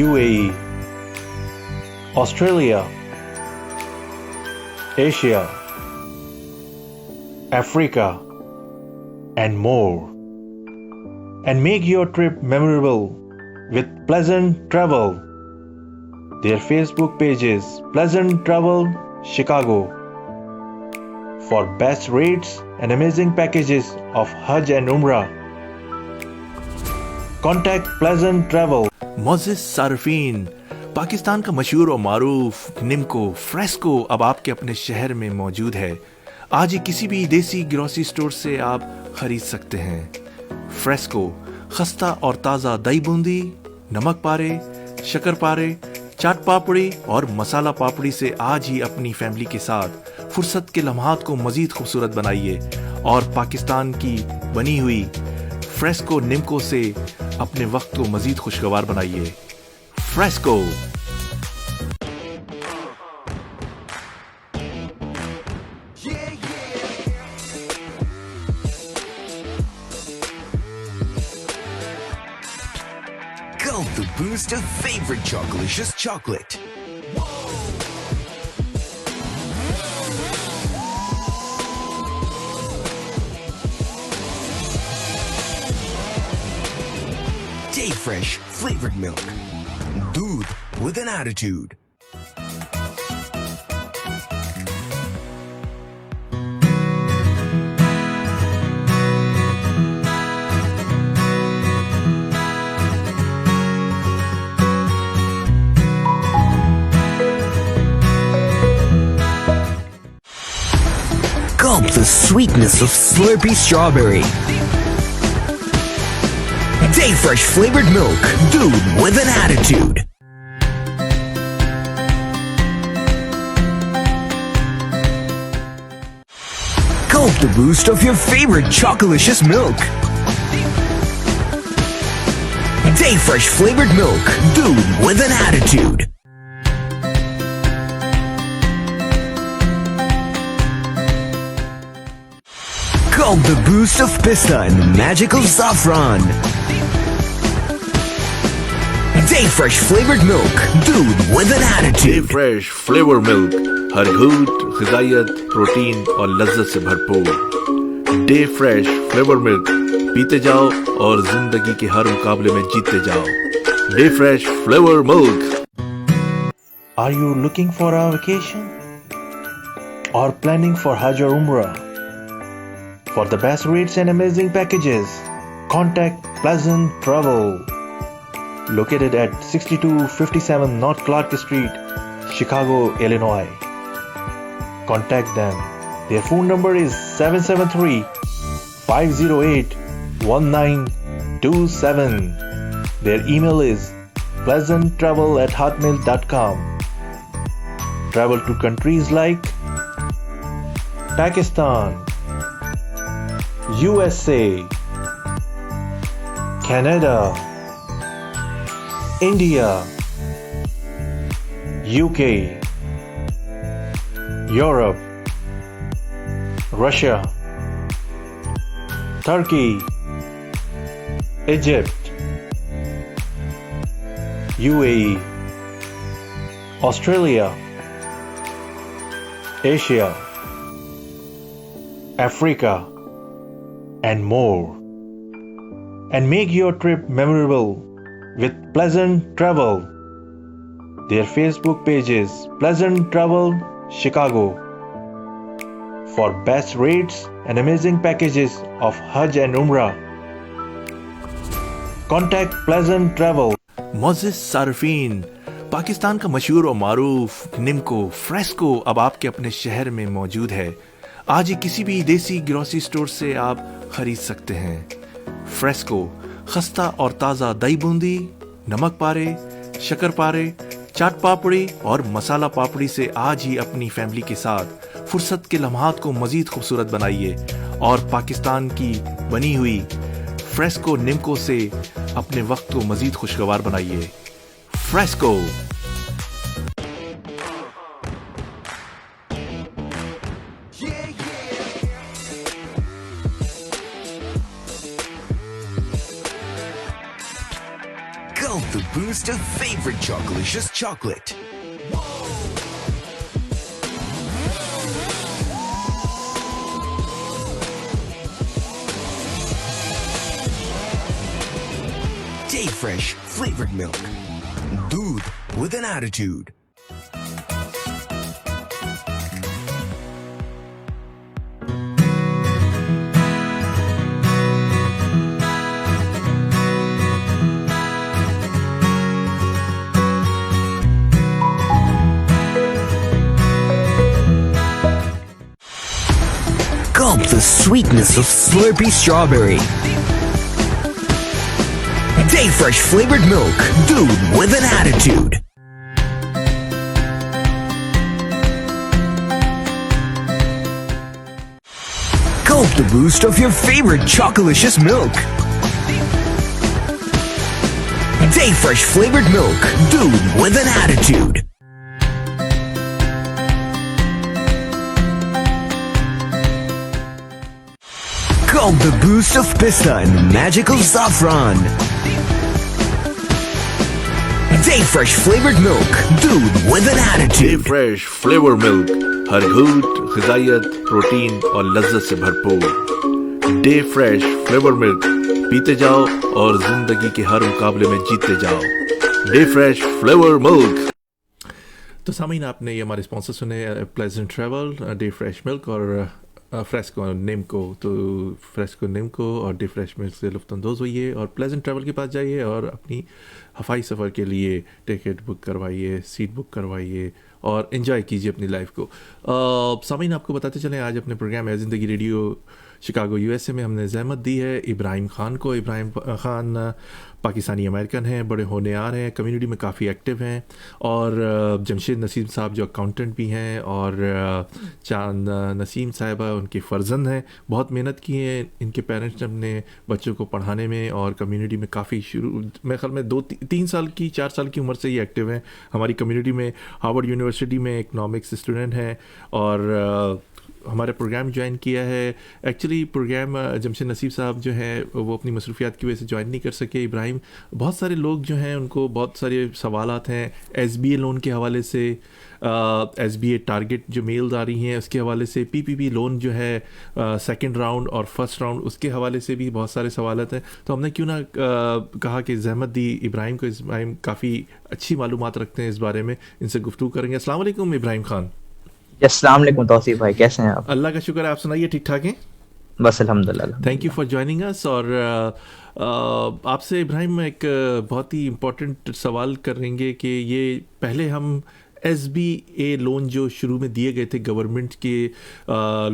UAE, Australia, Asia, Africa, and more. And make your trip memorable with Pleasant Travel. Their Facebook page is Pleasant Travel Chicago. For best rates and amazing packages of Hajj and Umrah, contact Pleasant Travel. मोज़िज़ सार्फिन, पाकिस्तान का मशहूर और मारूफ nimko fresco अब आपके अपने शहर में मौजूद है। आज ही किसी भी देसी ग्रोसरी स्टोर से आप खरीद सकते हैं। फ्रेस्को खस्ता और ताज़ा दही बूंदी, नमक पारे, शक्कर पारे, चाट पापड़ी और मसाला पापड़ी से आज ही अपनी फैमिली के साथ फुर्सत के लम्हात को मज़ीद खूबसूरत बनाइए और पाकिस्तान की बनी हुई फ्रेस्को निम्को से अपने वक्त को मज़ीद खुशगवार बनाइए। Fresco. Gulp the boost of favorite Chocolicious chocolate. Day Fresh flavored milk. Doodh with an attitude. Gulp the sweetness of Slurpee strawberry. Day Fresh flavored milk. Dude with an attitude. Gulp the boost of your favorite Chocolicious milk. Day Fresh flavored milk. Dude with an attitude. Gulp the boost of pista and the magical saffron. Day Fresh flavored milk. Dude with an डे attitude. Fresh flavour milk, हर घूंट ग़िज़ाइयत, protein और लज्जत से भरपूर। Day fresh flavour milk पीते जाओ और जिंदगी के हर मुकाबले में जीतते जाओ। Day fresh flavour milk. Are you looking for a vacation or planning for Hajj or Umrah? For the best rates and amazing packages, contact Pleasant Travel, located at 6257 North Clark Street, Chicago, Illinois. Contact them. Their phone number is 773-508-1927. Their email is pleasanttravel@hotmail.com. Travel to countries like Pakistan, USA, Canada, India, UK, Europe, Russia, Turkey, Egypt, UAE, Australia, Asia, Africa, and more. And make your trip memorable with Pleasant Travel. Their Facebook page is Pleasant Travel Chicago. For best rates and amazing packages of Hajj and Umrah, contact Pleasant Travel. मोअज़्ज़िज़ सारफीन, पाकिस्तान का मशहूर और मारूफ nimko fresco अब आपके अपने शहर में मौजूद है। आज ही किसी भी देसी ग्रोसरी स्टोर से आप खरीद सकते हैं। फ्रेस्को खस्ता और ताज़ा दही बूंदी, नमक पारे, शक्कर पारे, चाट पापड़ी और मसाला पापड़ी से आज ही अपनी फैमिली के साथ फुर्सत के लम्हात को मज़ीद खूबसूरत बनाइए और पाकिस्तान की बनी हुई फ्रेस्को निम्को से अपने वक्त को मज़ीद खुशगवार बनाइए। Fresco. Gulp the boost of favorite Chocolicious chocolate. Dayfresh flavored milk. Doodh with an attitude. Gulp the sweetness of Slurpee strawberry. Dayfresh flavored milk. Doodh with an attitude. Gulp the boost of your favorite Chocolicious milk. Dayfresh flavored milk. Doodh with an attitude. Gulp the boost of pista and magical saffron. Dayfresh flavored milk. Doodh with an attitude. Fresh flavour milk, हर घूंट ग़िज़ाइयत, protein और लज्जत से भरपूर। Day fresh flavour milk पीते जाओ और जिंदगी के हर मुकाबले में जीतते जाओ। Day fresh flavour milk. तो सामीन, आपने ये हमारे स्पॉन्सर सुने, pleasant travel, day fresh milk और फ्रेस्को निम्को। तो फ्रेस्को निम्को और डे फ्रेश मिल्क से लुफ्तअंदोज़ होइए और प्लेजेंट ट्रैवल के पास जाइए और अपनी हवाई सफ़र के लिए टिकट बुक करवाइए, सीट बुक करवाइए और एंजॉय कीजिए अपनी लाइफ को। सामीन, आपको बताते चलें, आज अपने प्रोग्राम है ज़िंदगी रेडियो शिकागो यूएसए में हमने ज़हमत दी है इब्राहिम ख़ान को। इब्राहिम ख़ान पाकिस्तानी अमेरिकन हैं, बड़े होनहार हैं, कम्युनिटी में काफ़ी एक्टिव हैं और जमशेद नसीम साहब जो अकाउंटेंट भी हैं और चांद नसीम साहिबा उनके फ़र्जंद हैं। बहुत मेहनत की है इनके पेरेंट्स ने अपने बच्चों को पढ़ाने में और कम्युनिटी में काफ़ी मेरे ख्याल में 2-3 साल की 4 साल की उम्र से ही एक्टिव हैं। हमारी कम्युनिटी में हार्वर्ड यूनिवर्सिटी में इकनॉमिक्स स्टूडेंट हैं और हमारे प्रोग्राम ज्वाइन किया है। एक्चुअली प्रोग्राम जमशेद नसीब साहब जो हैं वो अपनी मसरूफियात की वजह से ज्वाइन नहीं कर सके। इब्राहिम, बहुत सारे लोग जो हैं उनको बहुत सारे सवालात हैं SBA लोन के हवाले से, SBA टारगेट जो मेल्स आ रही हैं उसके हवाले से, PPP लोन जो है सेकंड राउंड और फर्स्ट राउंड उसके हवाले से भी बहुत सारे सवालात हैं। तो हमने क्यों ना कहा कि ज़हमत दी इब्राहिम को। इब्राहिम काफ़ी अच्छी मालूमात रखते हैं इस बारे में, इनसे गुफ्तगू करेंगे। अस्सलाम वालेकुम इब्राहिम ख़ान। अस्सलाम वालेकुम तौसीफ भाई, कैसे हैं आप? अल्लाह का शुक्र है, आप सुनाइए, ठीक ठाक हैं? बस अल्हम्दुलिल्लाह। Thank you for joining us. और आपसे इब्राहिम एक बहुत ही इम्पोर्टेंट सवाल करेंगे कि ये पहले हम SBA लोन जो शुरू में दिए गए थे गवर्नमेंट के,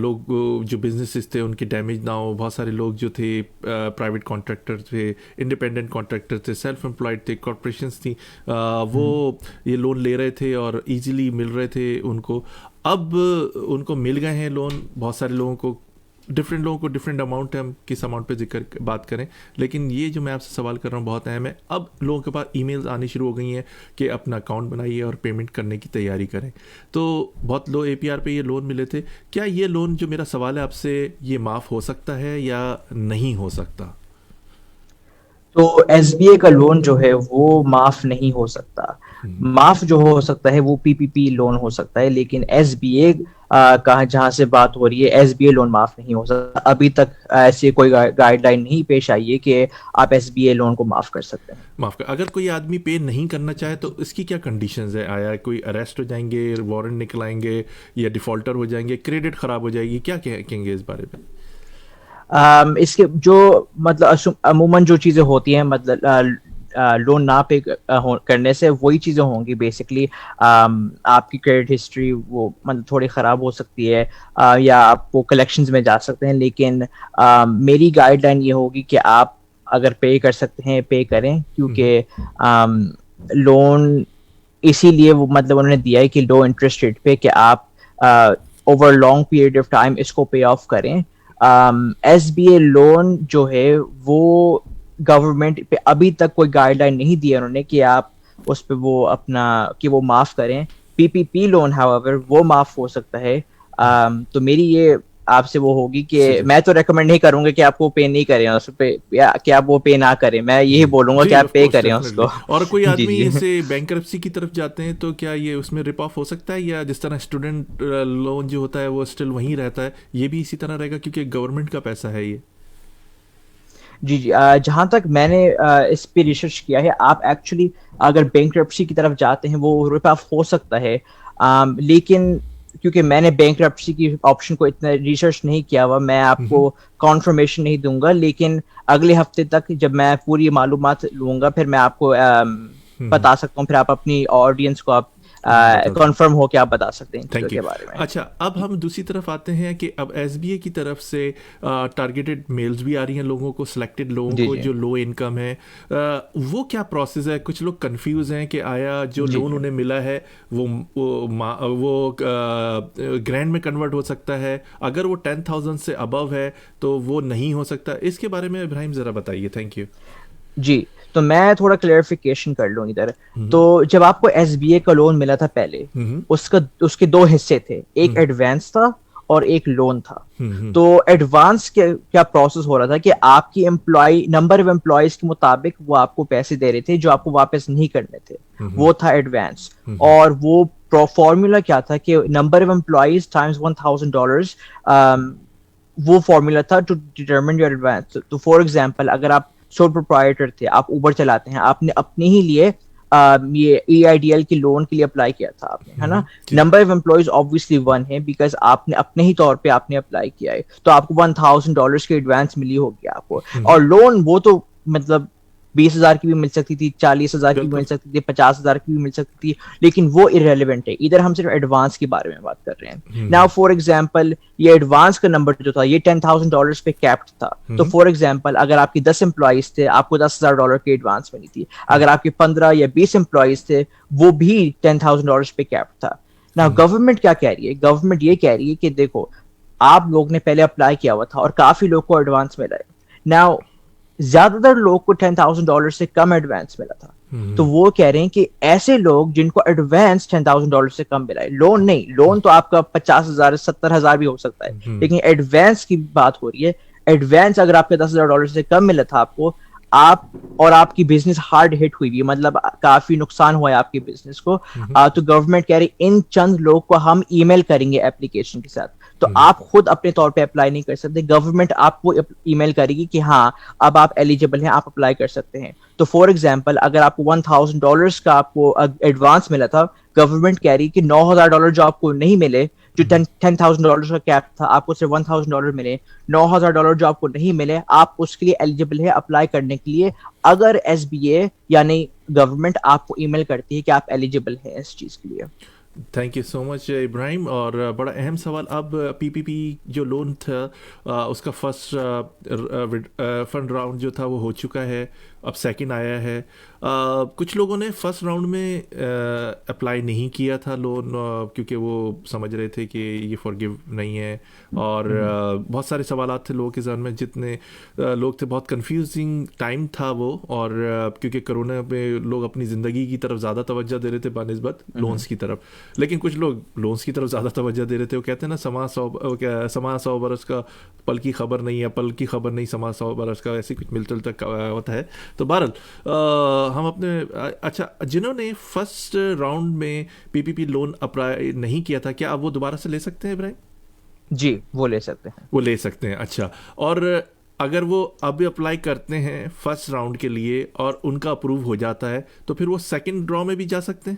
लोग जो बिजनेसेस थे उनके डैमेज ना हो। बहुत सारे लोग जो थे प्राइवेट कॉन्ट्रैक्टर थे, इंडिपेंडेंट कॉन्ट्रैक्टर थे, सेल्फ एम्प्लॉयड थे, कॉर्पोरेशंस थी, वो ये लोन ले रहे थे और इजीली मिल रहे थे उनको। अब उनको मिल गए हैं लोन, बहुत सारे लोगों को, डिफरेंट लोगों को डिफरेंट अमाउंट है, हम किस अमाउंट पे जिक्र बात करें। लेकिन ये जो मैं आपसे सवाल कर रहा हूँ बहुत अहम है। अब लोगों के पास ईमेल्स आनी शुरू हो गई हैं कि अपना अकाउंट बनाइए और पेमेंट करने की तैयारी करें। तो बहुत लो APR पे ये लोन मिले थे। क्या ये लोन, जो मेरा सवाल है आपसे, ये माफ़ हो सकता है या नहीं हो सकता? تو ایس بی اے کا لون جو ہے وہ معاف نہیں ہو سکتا. معاف جو ہو سکتا ہے وہ پی پی پی لون ہو سکتا ہے, لیکن ایس بی اے کا جہاں سے بات ہو رہی ہے ایس بی اے لون معاف نہیں ہو سکتا. ابھی تک ایسی کوئی گائیڈ لائن نہیں پیش آئی ہے کہ آپ ایس بی اے لون کو معاف کر سکتے ہیں. معاف کر, اگر کوئی آدمی پے نہیں کرنا چاہے تو اس کی کیا کنڈیشنز ہیں؟ آیا کوئی اریسٹ ہو جائیں گے, وارنٹ نکلائیں گے, یا ڈیفالٹر ہو جائیں گے, کریڈٹ خراب ہو جائے گی, کیا کہیں گے اس بارے میں؟ اس کے جو مطلب عموماً جو چیزیں ہوتی ہیں مطلب لون نہ پے کرنے سے وہی چیزیں ہوں گی بیسکلی. آپ کی کریڈٹ ہسٹری وہ مطلب تھوڑی خراب ہو سکتی ہے, یا آپ وہ کلیکشنز میں جا سکتے ہیں, لیکن میری گائیڈ لائن یہ ہوگی کہ آپ اگر پے کر سکتے ہیں پے کریں, کیونکہ لون اسی لیے وہ مطلب انہوں نے دیا ہے کہ لو انٹرسٹ ریٹ پہ کہ آپ over long period of time اس کو پے آف کریں. ایس بی اے لون جو ہے وہ گورنمنٹ پہ ابھی تک کوئی گائیڈ لائن نہیں دی ہے انہوں نے کہ آپ اس پہ وہ اپنا کہ وہ معاف کریں. پی پی پی لون however وہ معاف ہو سکتا ہے. تو میری یہ آپ سے وہ ہوگی کہ میں تو ریکمینڈ نہیں کروں گا کہ آپ کو پے نہیں کریں اس پہ, کہ آپ وہ پے نہ کریں. میں یہی بولوں گا کہ آپ پے کریں اس کو. اور کوئی آدمی اسے بینکرپسی کی طرف جاتے ہیں تو کیا یہ اس میں رپ آف ہو سکتا ہے, یا جس طرح اسٹوڈنٹ لون جو ہوتا ہے وہ اسٹل وہیں رہتا ہے, یہ بھی اسی طرح رہے گا کیونکہ گورنمنٹ کا پیسہ ہے یہ؟ جی جہاں تک میں نے اس پہ ریسرچ کیا ہے, آپ ایکچولی اگر بینکرپسی کی طرف جاتے ہیں وہ رپ آف ہو سکتا ہے, لیکن کیونکہ میں نے بینکرپسی کی آپشن کو اتنا ریسرچ نہیں کیا ہوا, میں آپ کو کنفرمیشن نہیں دوں گا, لیکن اگلے ہفتے تک جب میں پوری معلومات لوں گا پھر میں آپ کو بتا سکتا ہوں, پھر آپ اپنی آڈینس کو آپ کنفرم ہو کے آپ بتا سکتے ہیں کے بارے میں. اچھا, اب ہم دوسری طرف آتے ہیں کہ اب ایس بی اے کی طرف سے ٹارگیٹڈ میلز بھی آ رہی ہیں لوگوں کو, سلیکٹڈ لوگوں کو جو لو انکم ہے, وہ کیا پروسیس ہے؟ کچھ لوگ کنفیوز ہیں کہ آیا جو لون انہیں ملا ہے وہ گرینڈ میں کنورٹ ہو سکتا ہے, اگر وہ 10,000 سے ابو ہے تو وہ نہیں ہو سکتا. اس کے بارے میں ابراہیم ذرا بتائیے. Thank you. جی, تو میں تھوڑا کلیئرفیکیشن کر لوں ادھر. تو جب آپ کو ایس بی اے کا لون ملا تھا پہلے, اس کے 2 حصے تھے, ایک ایڈوانس تھا اور ایک لون تھا. تو ایڈوانس کیا پروسیس ہو رہا تھا کہ آپ کی نمبر آف امپلائیز کے مطابق وہ آپ کو پیسے دے رہے تھے جو آپ کو واپس نہیں کرنے تھے, وہ تھا ایڈوانس. اور وہ فارمولا کیا تھا کہ نمبر آف امپلائیز ٹائمز $1,000 وہ فارمولا تھا ٹو ڈیٹرمن یور ایڈوانس. تو فار ایگزامپل اگر آپ سول پروپرائٹر تھے, آپ اوبر چلاتے ہیں, آپ نے اپنے ہی لیے یہ ای آئی ڈی ایل کی لون کے لیے اپلائی کیا تھا آپ نے, ہے نا. نمبر آف امپلائیز obviously 1 ہے بیکاز آپ نے اپنے ہی طور پہ آپ نے اپلائی کیا ہے, تو آپ کو $1,000 کی ایڈوانس ملی ہوگی آپ کو. اور لون وہ تو مطلب 20,000 کی بھی مل سکتی تھی, 40,000 کی بھی مل سکتی تھی, 50,000 کی بھی مل سکتی تھی, لیکن وہ irrelevant ہے. ادھر ہم صرف ایڈوانس کے بارے میں بات کر رہے ہیں. Now for example یہ ایڈوانس کا نمبر جو تھا یہ $10,000 پہ کیپڈ تھا. تو فار ایگزامپل اگر آپ کی 10 امپلائیز تھے آپ کو $10,000 کی ایڈوانس ملی تھی, اگر آپ کے 15 یا 20 امپلائیز تھے وہ بھی $10,000 پہ کیپڈ تھا. Now گورنمنٹ کیا کہہ رہی ہے؟ گورنمنٹ یہ کہہ رہی ہے کہ دیکھو آپ لوگ نے پہلے اپلائی کیا ہوا تھا اور کافی لوگ کو ایڈوانس ملا ہے. Now زیادہ تر لوگ کو $10,000 سے کم ایڈوانس ملا تھا, تو وہ کہہ رہے ہیں کہ ایسے لوگ جن کو ایڈوانس $10,000 سے کم ملا ہے, لون نہیں, لون تو آپ کا 50,000 70,000 بھی ہو سکتا ہے, لیکن ایڈوانس کی بات ہو رہی ہے. ایڈوانس اگر آپ کے $10,000 سے کم ملا تھا آپ کو, آپ کی بزنس ہارڈ ہٹ ہوئی, مطلب کافی نقصان ہوا ہے آپ کی بزنس کو, تو گورنمنٹ کہہ رہی ان چند لوگ کو ہم ای میل کریں گے اپلیکیشن کے ساتھ. تو آپ خود اپنے طور پہ اپلائی نہیں کر سکتے, گورنمنٹ آپ کو ای میل کرے گی کہ ہاں اب آپ ایلیجیبل ہیں, آپ اپلائی کر سکتے ہیں. تو فار ایگزامپل اگر آپ کو $1,000 کا آپ کو ایڈوانس ملا تھا, گورنمنٹ کہہ رہی کہ $9,000 جو آپ کو نہیں ملے, جو $10,000 کا کیپ تھا آپ کو صرف $1,000 ملے, $9,000 جو آپ کو نہیں ملے آپ اس کے لیے ایلیجیبل ہے اپلائی کرنے کے لیے, اگر ایس بی اے یعنی گورنمنٹ آپ کو ای میل کرتی ہے کہ آپ ایلیجیبل ہیں اس چیز کے لیے. تھینک یو سو مچ ابراہیم. اور بڑا اہم سوال, اب پی پی پی جو لون تھا اس کا فرسٹ فنڈ راؤنڈ جو تھا وہ ہو چکا ہے, اب سیکنڈ آیا ہے. کچھ لوگوں نے فرسٹ راؤنڈ میں اپلائی نہیں کیا تھا لون کیونکہ وہ سمجھ رہے تھے کہ یہ فارگیو نہیں ہے, اور بہت سارے سوالات تھے لوگوں کے ذہن میں, جتنے لوگ تھے بہت کنفیوزنگ ٹائم تھا وہ. اور کیونکہ کرونا میں لوگ اپنی زندگی کی طرف زیادہ توجہ دے رہے تھے بنسبت لونس کی طرف, لیکن کچھ لوگ لونس کی طرف زیادہ توجہ دے رہے تھے. وہ کہتے ہیں نا سما 100 برس کا پل کی خبر نہیں ہے, پل کی خبر نہیں سما 100 برس کا, ایسے کچھ مل جل تک ہوتا ہے. تو بہرحال ہم اپنے اچھا جنہوں نے فرسٹ راؤنڈ میں پی پی پی لون اپلائی نہیں کیا تھا کیا اب وہ دوبارہ سے لے سکتے ہیں ابراہیم؟ جی وہ لے سکتے ہیں. وہ لے سکتے ہیں. اچھا اور اگر وہ اب اپلائی کرتے ہیں فرسٹ راؤنڈ کے لیے اور ان کا اپروو ہو جاتا ہے تو پھر وہ سیکنڈ ڈرا میں بھی جا سکتے ہیں؟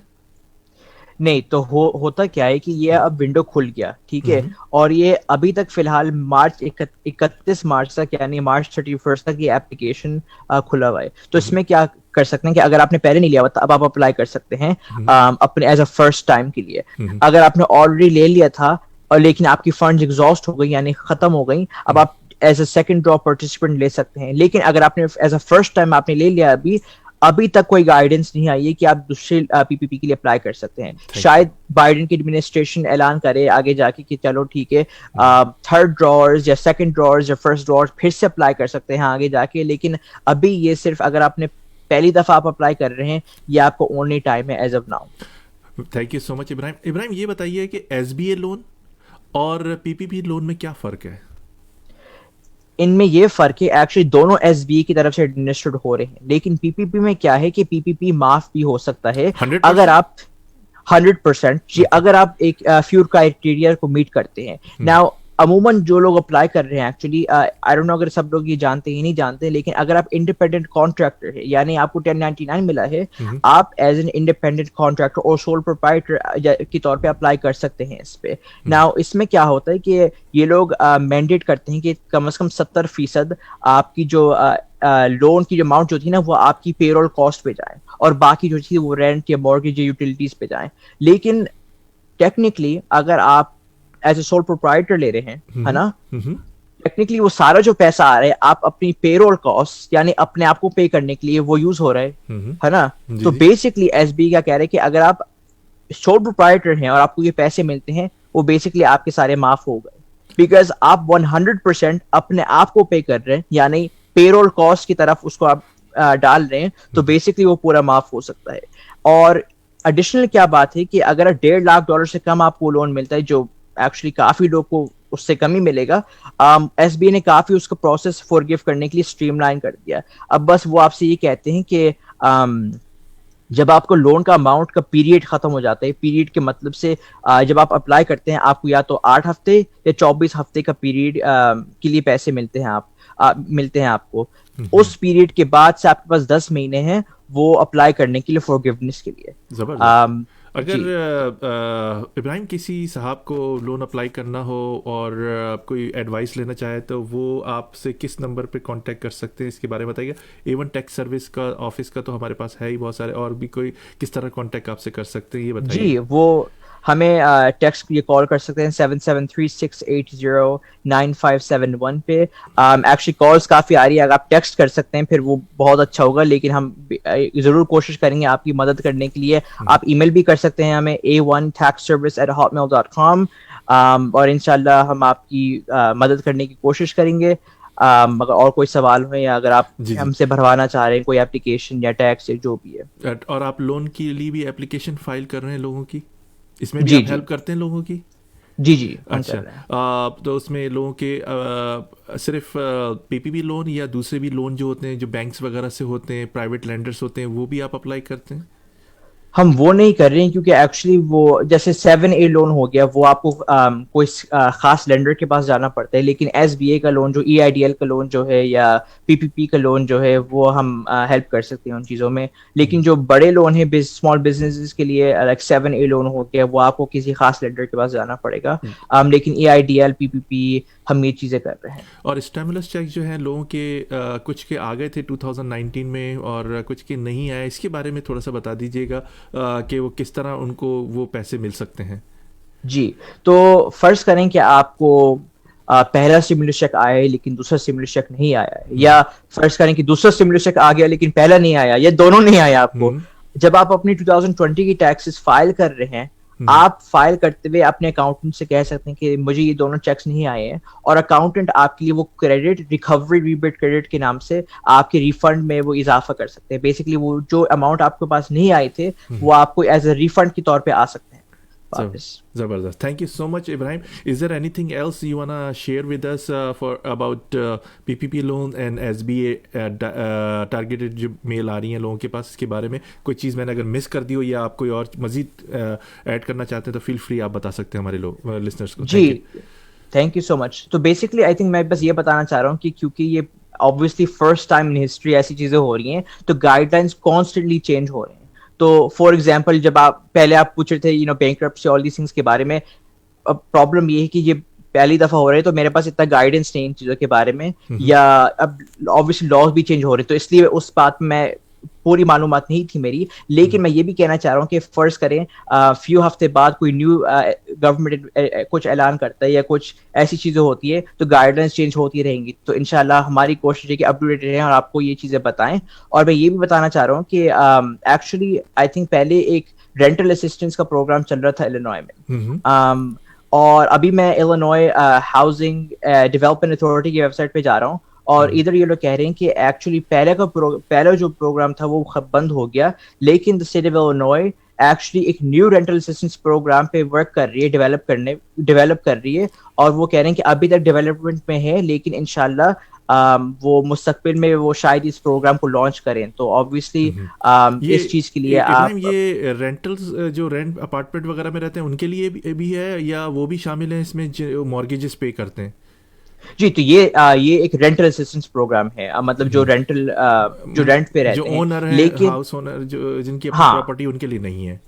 نہیں تو ہوتا کیا ہے کہ یہ اب ونڈو کھل گیا, ٹھیک ہے, اور یہ ابھی تک فی الحال مارچ 31 مارچ تک یعنی مارچ 31 تک یہ اپلیکیشن کھلا ہوا ہے. تو اس میں کیا کر سکتے ہیں کہ اگر آپ نے پہلے نہیں لیا ہوا تھا اب آپ اپلائی کر سکتے ہیں اپنے ایز اے فرسٹ ٹائم کے لیے. اگر آپ نے آلریڈی لے لیا تھا اور لیکن آپ کی فنڈز ایگزاسٹ ہو گئی یعنی ختم ہو گئی, اب آپ as a second draw participant لے سکتے ہیں. لیکن اگر آپ نے ایز اے فرسٹ ٹائم آپ نے لے لیا ابھی تک کوئی گائیڈنس نہیں آئی ہے کہ آپ دوسرے پی پی پی کے لیے اپلائی کر سکتے ہیں. شاید بائیڈن کی ایڈمنسٹریشن اعلان کرے آگے جا کے کہ چلو ٹھیک ہے تھرڈ ڈرارز یا سیکنڈ ڈرارز یا فرسٹ ڈرارز پھر سے اپلائی کر سکتے ہیں آگے جا کے. لیکن ابھی یہ صرف اگر آپ نے پہلی دفعہ آپ اپلائی کر رہے ہیں یہ آپ کو اونلی ٹائم ہے as of now. Thank you so much Ibrahim. Ibrahim یہ بتائیے کہ ایس بی اے لون اور پی پی پی لون میں کیا فرق ہے؟ ان میں یہ فرق ہے ایکچولی دونوں ایس بی کی طرف سے ایڈمنسٹریٹ ہو رہے ہیں, لیکن پی پی پی میں کیا ہے کہ پی پی پی معاف بھی ہو سکتا ہے اگر آپ 100% جی اگر آپ ایک فیو کرائٹیریا کو میٹ کرتے ہیں. ناؤ عموماً جو لوگ اپلائی کر رہے ہیں ایکچولی آئی ڈونٹ نو اگر سب لوگ یہ جانتے ہیں نہیں جانتے, لیکن اگر آپ انڈیپینڈنٹ کانٹریکٹر ہے یعنی آپ کو 1099 ملا ہے, آپ ایز این انڈیپینڈنٹ کانٹریکٹر اور سول پروپرائٹر کے طور پہ اپلائی کر سکتے ہیں اس پہ. ناؤ اس میں کیا ہوتا ہے کہ یہ لوگ مینڈیٹ کرتے ہیں کہ کم از کم 70% آپ کی جو لون کی جو اماؤنٹ جو تھی نا وہ آپ کی پے رول کاسٹ پہ جائیں اور باقی جو تھی وہ رینٹ یا مورگیج یا یوٹیلیٹیز پہ جائیں. لیکن ٹیکنیکلی اگر آپ ایز اے سول پروپرائٹر لے رہے ہیں ہے نا, ٹیکنیکلی وہ سارا جو پیسہ آ رہا ہے آپ اپنی پے رول کاسٹ یعنی اپنے آپ کو پے کرنے کے لیے وہ یوز ہو رہا ہے نا. تو بیسکلی ایس بی کیا کہہ رہے ہیں کہ اگر آپ سول پروپرائٹر ہیں اور آپ کو یہ پیسے ملتے ہیں وہ بیسکلی آپ کے سارے معاف ہو گئے بیکاز آپ 100% اپنے آپ کو پے کر رہے ہیں یعنی پے رول کاسٹ کی طرف اس کو آپ ڈال رہے ہیں. تو بیسکلی وہ پورا معاف ہو سکتا ہے. اور ایڈیشنل کیا بات ہے کہ اگر $1.5 لاکھ سے کم آپ کو لون ملتا ہے جو ایکچولی کافی لوگ کو اس سے کم ہی ملے گا, ایس بی نے کافی اس کا پروسیس فورگیو کرنے کے لیے اسٹریم لائن کر دیا. اب بس وہ آپ سے یہ کہتے ہیں کہ جب آپ کو لون کا اماؤنٹ کا پیریڈ ختم ہو جاتا ہے, پیریڈ کے مطلب سے جب آپ اپلائی کرتے ہیں آپ کو یا تو 8 ہفتے یا 24 ہفتے کا پیریڈ کے لیے پیسے ملتے ہیں آپ کو. اس پیریڈ کے بعد سے آپ کے پاس 10 مہینے ہیں وہ اپلائی کرنے کے لیے فورگیونیس کے لیے. اگر ابراہیم کسی صاحب کو لون اپلائی کرنا ہو اور کوئی ایڈوائس لینا چاہے تو وہ آپ سے کس نمبر پہ کانٹیکٹ کر سکتے ہیں اس کے بارے میں بتائیے. ایون ٹیکس سروس کا آفس کا تو ہمارے پاس ہے ہی بہت سارے, اور بھی کوئی کس طرح کانٹیکٹ آپ سے کر سکتے ہیں یہ بتائیے. جی وہ ہمیں ٹیکسٹ یہ کال کر سکتے ہیں 7736809571 پہ. ایکچولی کالس کافی آ رہی ہے, اگر آپ ٹیکسٹ کر سکتے ہیں پھر وہ بہت اچھا ہوگا, لیکن ہم ضرور کوشش کریں گے آپ کی مدد کرنے کے لیے. آپ ای میل بھی کر سکتے ہیں ہمیں a1taxservice@hotmail.com, اور انشاءاللہ ہم آپ کی مدد کرنے کی کوشش کریں گے. اگر اور کوئی سوال ہو یا اگر آپ ہم سے بھروانا چاہ رہے ہیں کوئی اپلیکیشن یا ٹیکس یا جو بھی ہے. اور آپ لون کے لیے بھی اپلیکیشن فائل کر رہے ہیں لوگوں کی, اس میں بھی آپ ہیلپ کرتے ہیں لوگوں کی؟ جی اچھا. تو اس میں لوگوں کے صرف پی پی پی لون یا دوسرے بھی لون جو ہوتے ہیں جو بینکس وغیرہ سے ہوتے ہیں, پرائیویٹ لینڈرز ہوتے ہیں, وہ بھی آپ اپلائی کرتے ہیں؟ ہم وہ نہیں کر رہے ہیں کیونکہ ایکچولی وہ جیسے 7A لون ہو گیا وہ آپ کو کوئی خاص لینڈر کے پاس جانا پڑتا ہے, لیکن ایس بی اے کا لون جو EIDL کا لون جو ہے یا پی پی پی کا لون جو ہے وہ ہم ہیلپ کر سکتے ہیں ان چیزوں میں. لیکن جو بڑے لون ہیں اسمال بزنسز کے لیے لائک 7A لون ہو گیا وہ آپ کو کسی خاص لینڈر کے پاس جانا پڑے گا. لیکن EIDL پی پی پی ہم یہ چیزیں کر رہے ہیں. اور اسٹیمولس چیک جو ہیں لوگوں کے کچھ کے آ گئے تھے 2019 میں اور کچھ کے نہیں آئے, اس کے بارے میں تھوڑا سا بتا دیجیے گا کہ وہ کس طرح ان کو وہ پیسے مل سکتے ہیں. جی تو فرض کریں کہ آپ کو پہلا اسٹیمولس چیک آیا ہے لیکن دوسرا اسٹیمولس چیک نہیں آیا ہے, یا فرض کریں کہ دوسرا اسٹیمولس چیک آ گیا لیکن پہلا نہیں آیا, یا دونوں نہیں آیا آپ کو. جب آپ اپنی 2020 کی ٹیکسز فائل کر رہے ہیں آپ فائل کرتے ہوئے اپنے اکاؤنٹنٹ سے کہہ سکتے ہیں کہ مجھے یہ دونوں چیکس نہیں آئے ہیں, اور اکاؤنٹنٹ آپ کے لیے وہ کریڈٹ ریکوری ریبیٹ کریڈٹ کے نام سے آپ کے ریفنڈ میں وہ اضافہ کر سکتے ہیں. بیسکلی وہ جو اماؤنٹ آپ کے پاس نہیں آئے تھے وہ آپ کو ایز اے ریفنڈ کے طور پہ آ سکتے ہیں. Zabardast. Thank you so much, Ibrahim. Is there anything else you wanna share with us for about PPP loan and SBA targeted जो मेल आ रही हैं लोगों के पास, इसके बारे में कोई चीज़ मैंने अगर मिस कर दी हो या आप कोई और मज़ीद ऐड करना चाहते हैं तो फील फ्री, आप बता सकते हैं हमारे लोग लिसनर्स को. जी, थैंक यू सो मच. तो बेसिकली आई थिंक मैं बस ये बताना चाह रहा हूँ कि क्योंकि ये obviously first time in history ऐसी चीज़ें हो रही हैं, तो गाइडलाइंस कॉन्स्टेंटली चेंज हो रहे हैं. तो फॉर एग्जांपल जब आप पहले आप पूछ रहे थे बैंकरप्सी ऑल दीस थिंग्स के बारे में, प्रॉब्लम ये है कि ये पहली दफा हो रहे हैं तो मेरे पास इतना गाइडेंस नहीं इन चीजों के बारे में, या अब ऑब्वियसली लॉज भी चेंज हो रहे हैं, तो इसलिए उस बात में मैं पूरी मालूमात नहीं थी मेरी. लेकिन मैं ये भी कहना चाह रहा हूँ कि फर्ज करें फ्यू हफ्ते बाद कोई न्यू गवर्नमेंट कुछ ऐलान करता है या कुछ ऐसी चीजें होती है तो गाइडलाइंस चेंज होती रहेंगी. तो इंशाल्लाह हमारी कोशिश है कि अप टू डेट रहें और आपको ये चीजें बताएं. और मैं ये भी बताना चाह रहा हूँ कि एक्चुअली आई थिंक पहले एक रेंटल असिस्टेंस का प्रोग्राम चल रहा था इलिनॉय में, और अभी मैं इलिनॉय हाउसिंग डेवलपमेंट अथॉरिटी की वेबसाइट पे जा रहा हूँ और इधर ये लोग कह रहे हैं कि एक्चुअली पहला जो प्रोग्राम था वो बंद हो गया, लेकिन the state of Illinois actually एक न्यू रेंटल असिस्टेंस प्रोग्राम पे वर्क कर रही है, डेवलप कर रही है. और वो कह रहे हैं कि अभी तक डेवलपमेंट में है, लेकिन इंशाल्लाह वो मुस्तकबिल में वो शायद इस प्रोग्राम को लॉन्च करें. तो ऑब्वियसली इस चीज के लिए आप ये रेंटल्स जो रेंट अपार्टमेंट वगैरह में रहते हैं उनके लिए भी है या वो भी शामिल है इसमें जो मॉर्गेजेस पे करते हैं? जी, तो ये एक रेंटल असिस्टेंस प्रोग्राम है, मतलब जो रेंट पे रहते हैं, ओनर है, लेकिन हाउस ओनर जो जिनकी प्रॉपर्टी उनके लिए नहीं है.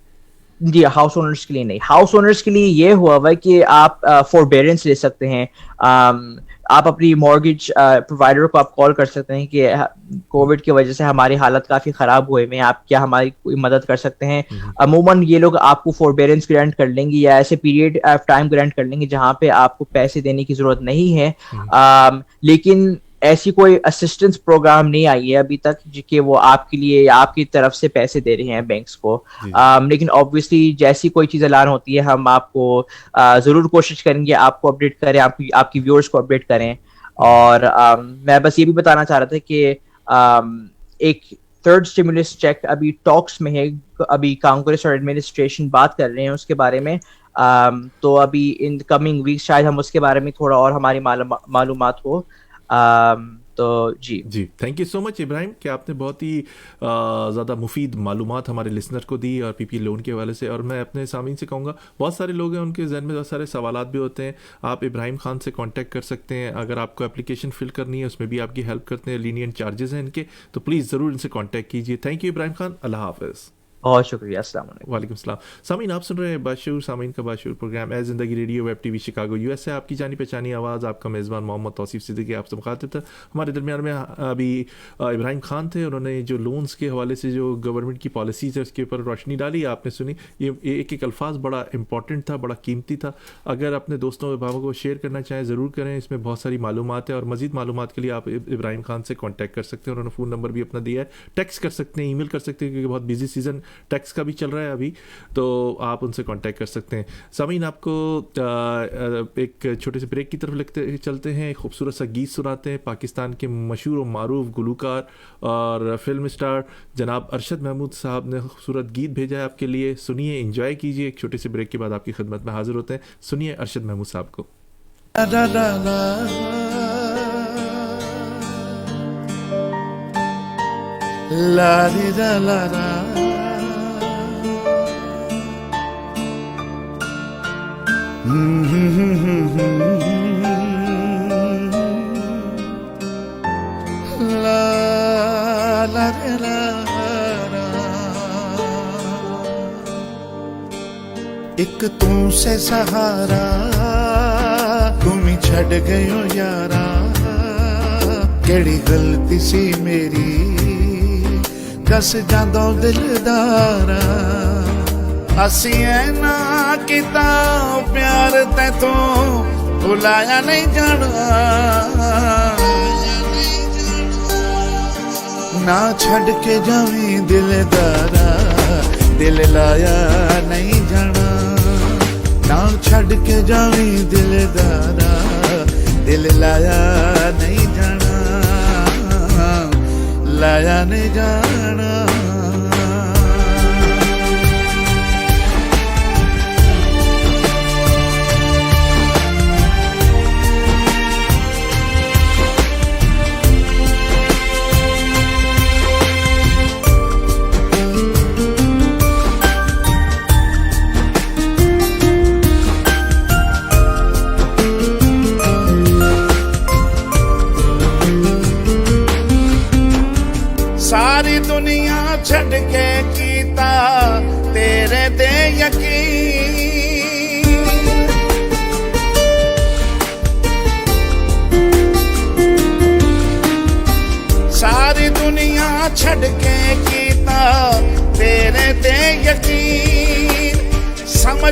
जी, हाउस ओनर्स के लिए नहीं. हाउस ओनर्स के लिए ये हुआ हुआ है कि आप फॉरबेरेंस ले सकते हैं. आप अपनी मॉर्गेज प्रोवाइडर को आप कॉल कर सकते हैं कि कोविड की वजह से हमारी हालत काफी खराब हुए में, आप क्या हमारी कोई मदद कर सकते हैं. अमूमन ये लोग आपको फॉरबेरेंस ग्रांट कर लेंगे या ऐसे पीरियड ऑफ टाइम ग्रांट कर लेंगे जहां पे आपको पैसे देने की जरूरत नहीं है. लेकिन ऐसी कोई असिस्टेंस प्रोग्राम नहीं आई है अभी तक कि वो आपके लिए या आपकी तरफ से पैसे दे रहे हैं बैंक्स को. लेकिन ऑब्वियसली जैसी कोई चीज ऐलान होती है हम आपको जरूर कोशिश करेंगे आपको अपडेट करें, आपकी व्यूअर्स को अपडेट करें. और मैं बस ये भी बताना चाह रहा था कि एक थर्ड स्टिमुलस चेक अभी टॉक्स में है, अभी कांग्रेस और एडमिनिस्ट्रेशन बात कर रहे हैं उसके बारे में. तो अभी इन कमिंग वीक शायद हम उसके बारे में थोड़ा और हमारी मालूमात हो. तो जी thank you so much Ibrahim कि आपने बहुत ही ज़्यादा मुफीद मालूमात हमारे लिसनर को दी और पीपी लोन के हवाले से. और मैं अपने सामीन से कहूँगा, बहुत सारे लोग हैं उनके जहन में बहुत सारे सवालात भी होते हैं. आप इब्राहिम खान से कांटेक्ट कर सकते हैं. अगर आपको एप्लीकेशन फिल करनी है उसमें भी आपकी हेल्प करते हैं, लीनियंट चार्जेस हैं इनके, तो प्लीज़ ज़रूर इनसे कॉन्टैक्ट कीजिए. Thank you Ibrahim Khan. अल्लाह हाफ़िज़. बहुत शुक्रिया. अस्सलाम वालेकुम. वालेकुम सलाम. सामीन आप सुन रहे हैं बाशूर सामीन का बाशूर प्रोग्राम ए ज़िंदगी radio web TV Chicago US से. आपकी जानी पहचानी आवाज़, आपका मेज़बान मोहम्मद तौसीफ सिद्दीकी आपसे मुखातिब था. हमारे दरमियान में अभी इब्राहिम खान थे. उन्होंने जो लोन्स के हवाले से जो गवर्नमेंट की पॉलिसीज़ है उसके ऊपर रोशनी डाली. आपने सुनी, ये एक एक अल्फाज बड़ा इंपॉर्टेंट था, बड़ा कीमती था. अगर अपने दोस्तों अहबाबों को शेयर करना चाहें ज़रूर करें. इसमें बहुत सारी मालूमात है और मज़ीद मालूमात के लिए आप इब्राहिम खान से कॉन्टैक्ट कर सकते हैं. उन्होंने फ़ोन नंबर भी अपना दिया है. टेक्स्ट कर सकते हैं, ईमेल कर सकते हैं, क्योंकि बहुत बिजी सीज़न टेक्स्ट का भी चल रहा है अभी, तो आप उनसे कांटेक्ट कर सकते हैं. सामीन आपको एक छोटे से ब्रेक की तरफ चलते हैं. खूबसूरत सा गीत सुनाते हैं. पाकिस्तान के मशहूर और मारूफ गुलूकार और फिल्म स्टार जनाब अरशद महमूद साहब ने खूबसूरत गीत भेजा है आपके लिए. सुनिए, एंजॉय कीजिए. एक छोटे से ब्रेक के बाद आपकी खिदमत में हाजिर होते हैं. सुनिए अरशद महमूद साहब को. ला रे ला ला एक तू से सहारा तुम ही छड़ गयो यारा. केड़ी गलती सी मेरी दस जादो दिलदारा. असी ना किता प्यार ते तू भुलाया नहीं जाना. ना छड़ के जावी दिलदारा, दिल लाया नहीं जाना. ना छड़ के जावी दिलदारा, दिल लाया नहीं जाना. लाया नहीं जाना.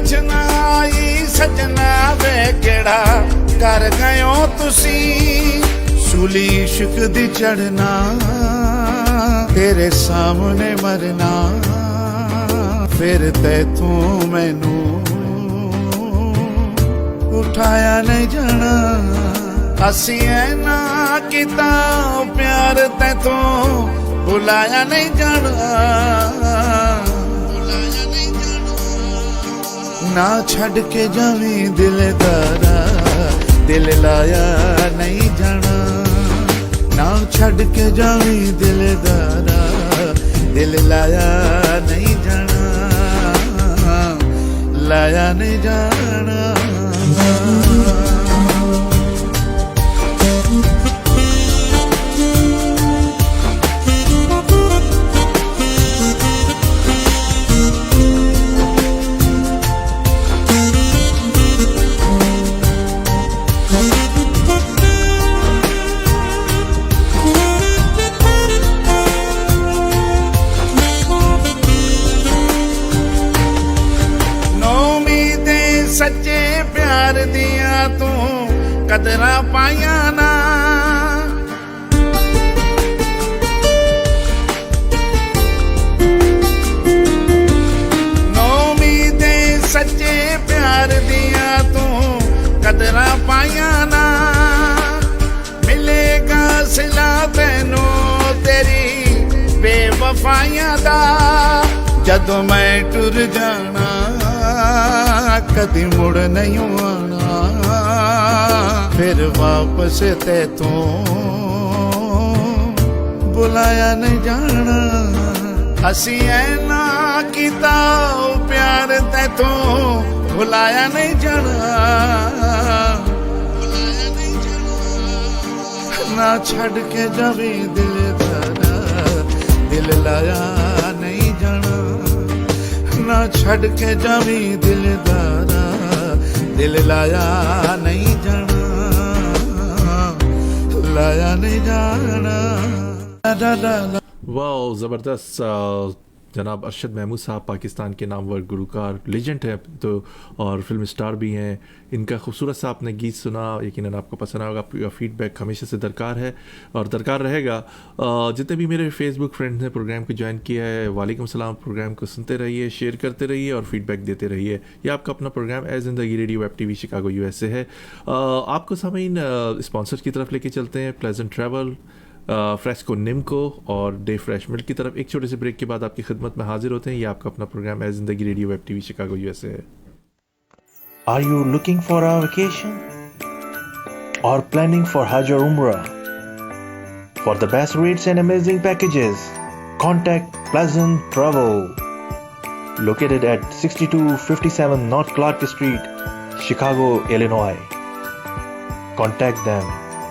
ਸਮਝ ਨਾ ਆਈ ਸਜਣਾ ਵੇ ਕਿਹੜਾ ਕਰ ਗਇਓ ਤੁਸੀਂ ਸੂਲੀ ਇਸ਼ਕ ਦੀ ਚੜਨਾ ਤੇਰੇ ਸਾਹਮਣੇ ਮਰਨਾ ਫਿਰ ਤੈਥੋਂ ਮੈਨੂੰ ਉਠਾਇਆ ਨਹੀਂ ਜਾਣਾ ਅਸੀਂ ਐਨਾ ਕੀਤਾ ਪਿਆਰ ਤੈਥੋਂ ਭੁਲਾਇਆ ਨਹੀਂ ਜਾਣਾ ਨਾ ਛੱਡ ਕੇ ਜਾਵੀਂ ਦਿਲਦਾਰਾ ਦਿਲ ਲਾਇਆ ਨਹੀਂ ਜਾਣਾ ਨਾ ਛੱਡ ਕੇ ਜਾਵੀਂ ਦਿਲਦਾਰਾ ਦਿਲ ਲਾਇਆ ਨਹੀਂ ਜਾਣਾ ਲਾਇਆ ਨਹੀਂ ਜਾਣਾ ਸੱਚੇ ਪਿਆਰ ਦੀਆਂ ਤੂੰ ਕਦਰਾਂ ਪਾਈਆਂ ਨਾ ਨੌਵੀਂ ਦੇ ਸੱਚੇ ਪਿਆਰ ਦੀਆਂ ਤੂੰ ਕਦਰਾਂ ਪਾਈਆਂ ਨਾ ਮਿਲੇਗਾ ਸਿਲਾ ਤੈਨੂੰ ਤੇਰੀ ਬੇਵਫਾਈਆਂ ਦਾ ਜਦੋਂ ਮੈਂ ਟੁਰ ਜਾਣਾ ਕਦੀ ਮੁੜ ਨਹੀਂ ਆਣਾ ਫਿਰ ਵਾਪਸ ਤੈਥੋਂ ਬੁਲਾਇਆ ਨਹੀਂ ਜਾਣਾ ਅਸੀਂ ਐਨਾ ਕੀਤਾ ਪਿਆਰ ਤੈਥੋਂ ਬੁਲਾਇਆ ਨਹੀਂ ਜਾਣਾ ਨਾ ਛੱਡ ਕੇ ਜਾਵੀਂ ਦਿਲਦਾਰਾ ਦਿਲ ਲਾਇਆ ਨਹੀਂ ਜਾਣਾ ਨਾ ਛੱਡ ਕੇ ਜਾਵੀਂ ਦਿਲਦਾਰਾ ਦਿਲ ਲਾਇਆ ਨਹੀਂ ਜਾਣਾ ਲਾਇਆ ਨਹੀਂ ਜਾਣਾ वाह ज़बरदस्त जनाब अरशद महमूद साहब पाकिस्तान के नामवर गुलकार लेजेंड है तो और फिल्म स्टार भी हैं इनका खूबसूरत सा आपने गीत सुना यकीनन आपको पसंद आएगा आपका फीडबैक हमेशा से दरकार है और दरकार रहेगा जितने भी मेरे फेसबुक फ्रेंड्स ने प्रोग्राम को ज्वाइन किया है वालेकुम सलाम प्रोग्राम को सुनते रहिए शेयर करते रहिए और फीडबैक देते रहिए ये आपका अपना प्रोग्राम ए ज़िंदगी radio web TV Chicago USA है आपको सामीन स्पॉन्सर की तरफ लेके चलते हैं प्लेजेंट ट्रैवल फ्रेस्को निम्को और डे फ्रेश मिल्क की तरफ एक छोटे से ब्रेक के बाद आपकी खिदमत में हाजिर होते हैं ये आपका अपना प्रोग्राम है ज़िंदगी radio web TV Chicago USA है Are you looking for a vacation or planning for Hajj or Umrah? For the best rates and amazing packages, contact Pleasant Travel. Located at 6257 North Clark Street, Chicago, Illinois. Contact them.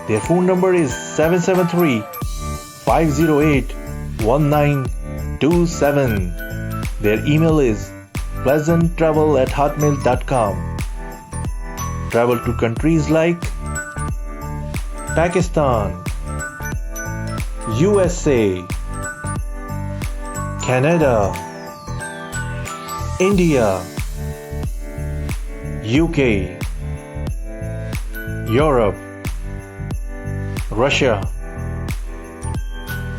Their phone number is 773-508-1927. Their email is pleasanttravel@hotmail.com. Travel to countries like Pakistan, USA, Canada, India, UK, Europe, Russia,